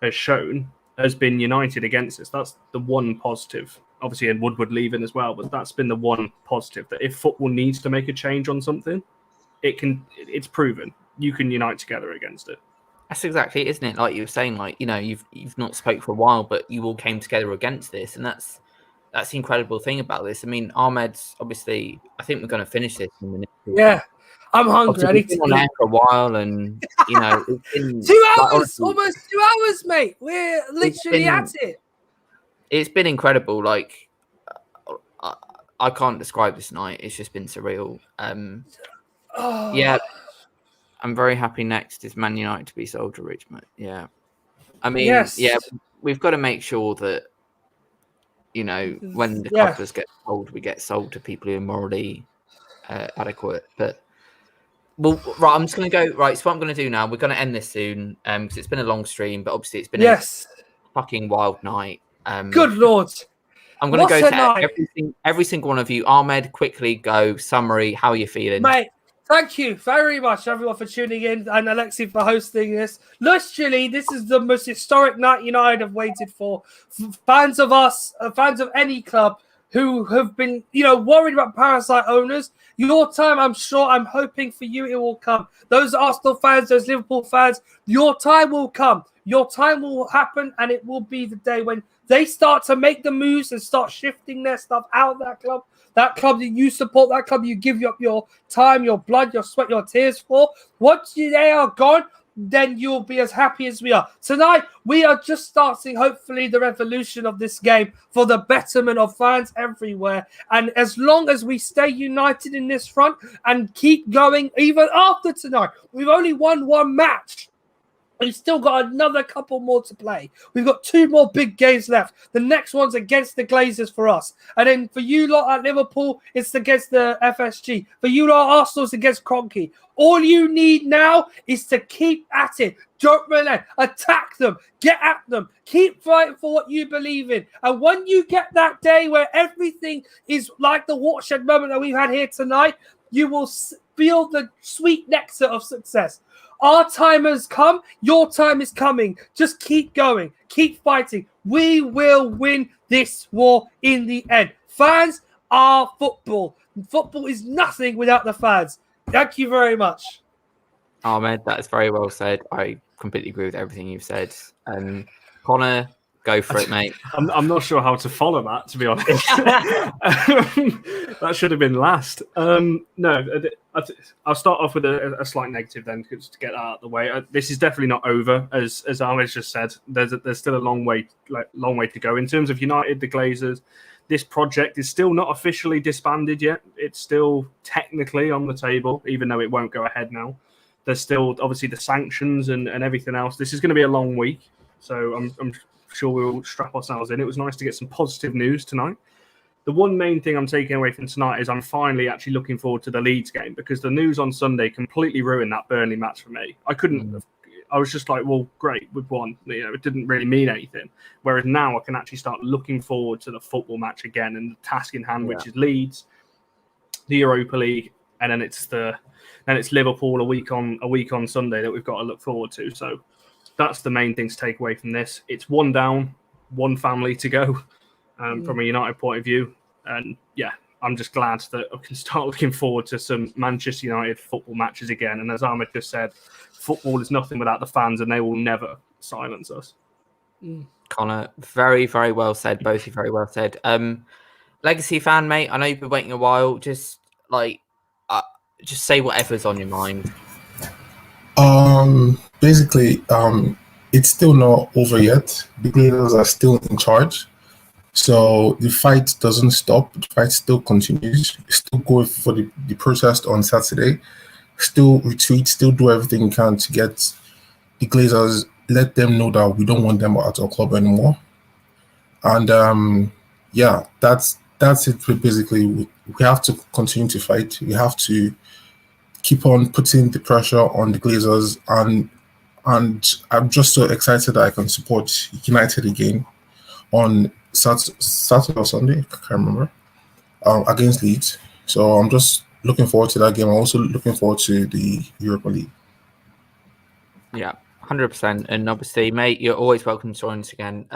has shown, has been united against us. That's the one positive. Obviously, and Woodward leaving as well, but that's been the one positive, that if football needs to make a change on something, it's proven. You can unite together against it. That's exactly it, isn't it? Like you were saying, like, you know, you've not spoke for a while, but you all came together against this, and that's the incredible thing about this. I mean, Ahmed's obviously, I think we're going to finish this in a minute. Yeah, I'm hungry. I need to been on air for a while, and you know, it's been 2 hours, like, honestly, almost 2 hours, mate. We're literally at it. It's been incredible. Like, I can't describe this night. It's just been surreal. Yeah, I'm very happy next is Man United to be sold to Richmond. Yeah. I mean, Yes. yeah, we've got to make sure that, you know, when the Yeah. club does get sold, we get sold to people who are morally adequate. But, well, right, I'm just going to go, right, so what I'm going to do now, we're going to end this soon because it's been a long stream, but obviously it's been a fucking wild night. Good Lord. I'm going to go What a to night. every single one of you. Ahmed, quickly go, summary, how are you feeling? Mate, thank you very much, everyone, for tuning in, and Alexi for hosting this. Literally, this is the most historic night United have waited for. Fans of us, fans of any club who have been, you know, worried about parasite owners. Your time, I'm sure, I'm hoping for you, it will come. Those Arsenal fans, those Liverpool fans, your time will come. Your time will happen, and it will be the day when they start to make the moves and start shifting their stuff out of that club that you support, that club you give up your time, your blood, your sweat, your tears for. Once they are gone, then you'll be as happy as we are. Tonight, we are just starting, hopefully, the revolution of this game for the betterment of fans everywhere. And as long as we stay united in this front and keep going, even after tonight, we've only won one match. We've still got another couple more to play. We've got 2 more big games left. The next one's against the Glazers for us. And then for you lot at Liverpool, it's against the FSG. For you lot at Arsenal, it's against Kroenke. All you need now is to keep at it. Don't relent. Attack them. Get at them. Keep fighting for what you believe in. And when you get that day where everything is like the watershed moment that we've had here tonight, you will feel the sweet nectar of success. Our time has come. Your time is coming. Just keep going. Keep fighting. We will win this war in the end. Fans are football. Football is nothing without the fans. Thank you very much. Ahmed, that is very well said. I completely agree with everything you've said. Connor, go for it, mate. I'm not sure how to follow that, to be honest. That should have been last. No, I'll start off with a slight negative then, to get that out of the way. This is definitely not over, as Ahmed just said. There's still a long way to go in terms of United, the Glazers. This project is still not officially disbanded yet. It's still technically on the table, even though it won't go ahead now. There's still obviously the sanctions and everything else. This is going to be a long week, so I'm sure we'll strap ourselves in. It was nice to get some positive news tonight. The one main thing I'm taking away from tonight is I'm finally actually looking forward to the Leeds game, because the news on Sunday completely ruined that Burnley match for me. I was just like, well, great, we've won. You know, it didn't really mean anything. Whereas now I can actually start looking forward to the football match again and the task in hand, which is Leeds, the Europa League, and then it's Liverpool a week on Sunday that we've got to look forward to. So that's the main thing to take away from this. It's one down, one family to go from a United point of view. And yeah, I'm just glad that I can start looking forward to some Manchester United football matches again. And as Ahmed just said, football is nothing without the fans, and they will never silence us. Connor, very, very well said. Both of you very well said. Legacy fan, mate, I know you've been waiting a while. Just say whatever's on your mind. Basically, it's still not over yet. The Glazers are still in charge. So the fight doesn't stop. The fight still continues. Still go for the protest on Saturday. Still retweet, still do everything you can to get the Glazers, let them know that we don't want them at our club anymore. And yeah, that's it. Basically, we have to continue to fight. We have to keep on putting the pressure on the Glazers, and I'm just so excited that I can support United again on Saturday or Sunday, I can't remember, against Leeds. So I'm just looking forward to that game. I'm also looking forward to the Europa League. Yeah, 100%. And obviously, mate, you're always welcome to join us again.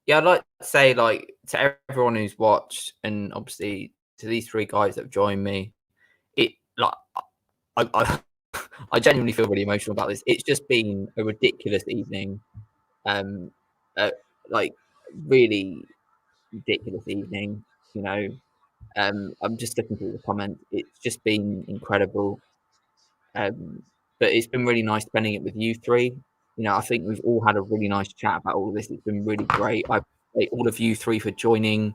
Yeah, I'd like to say, like, to everyone who's watched, and obviously to these 3 guys that have joined me, I genuinely feel really emotional about this. It's just been a ridiculous evening, really ridiculous evening. You know, I'm just looking through the comments. It's just been incredible. But it's been really nice spending it with you 3. You know, I think we've all had a really nice chat about all of this. It's been really great. I thank all of you 3 for joining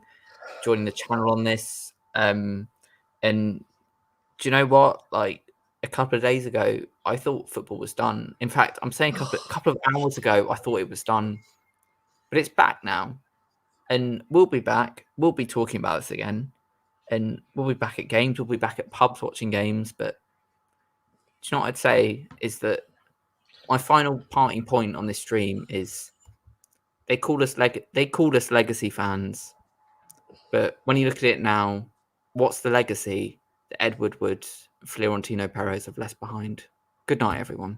the channel on this. And do you know what? Like, a couple of days ago, I thought football was done. In fact, I'm saying a couple of hours ago, I thought it was done. But it's back now. And we'll be back. We'll be talking about this again. And we'll be back at games. We'll be back at pubs watching games. But do you know what I'd say is that my final parting point on this stream is they called us legacy fans. But when you look at it now, what's the legacy that Ed Woodward and Florentino Perez have left behind? Good night, everyone.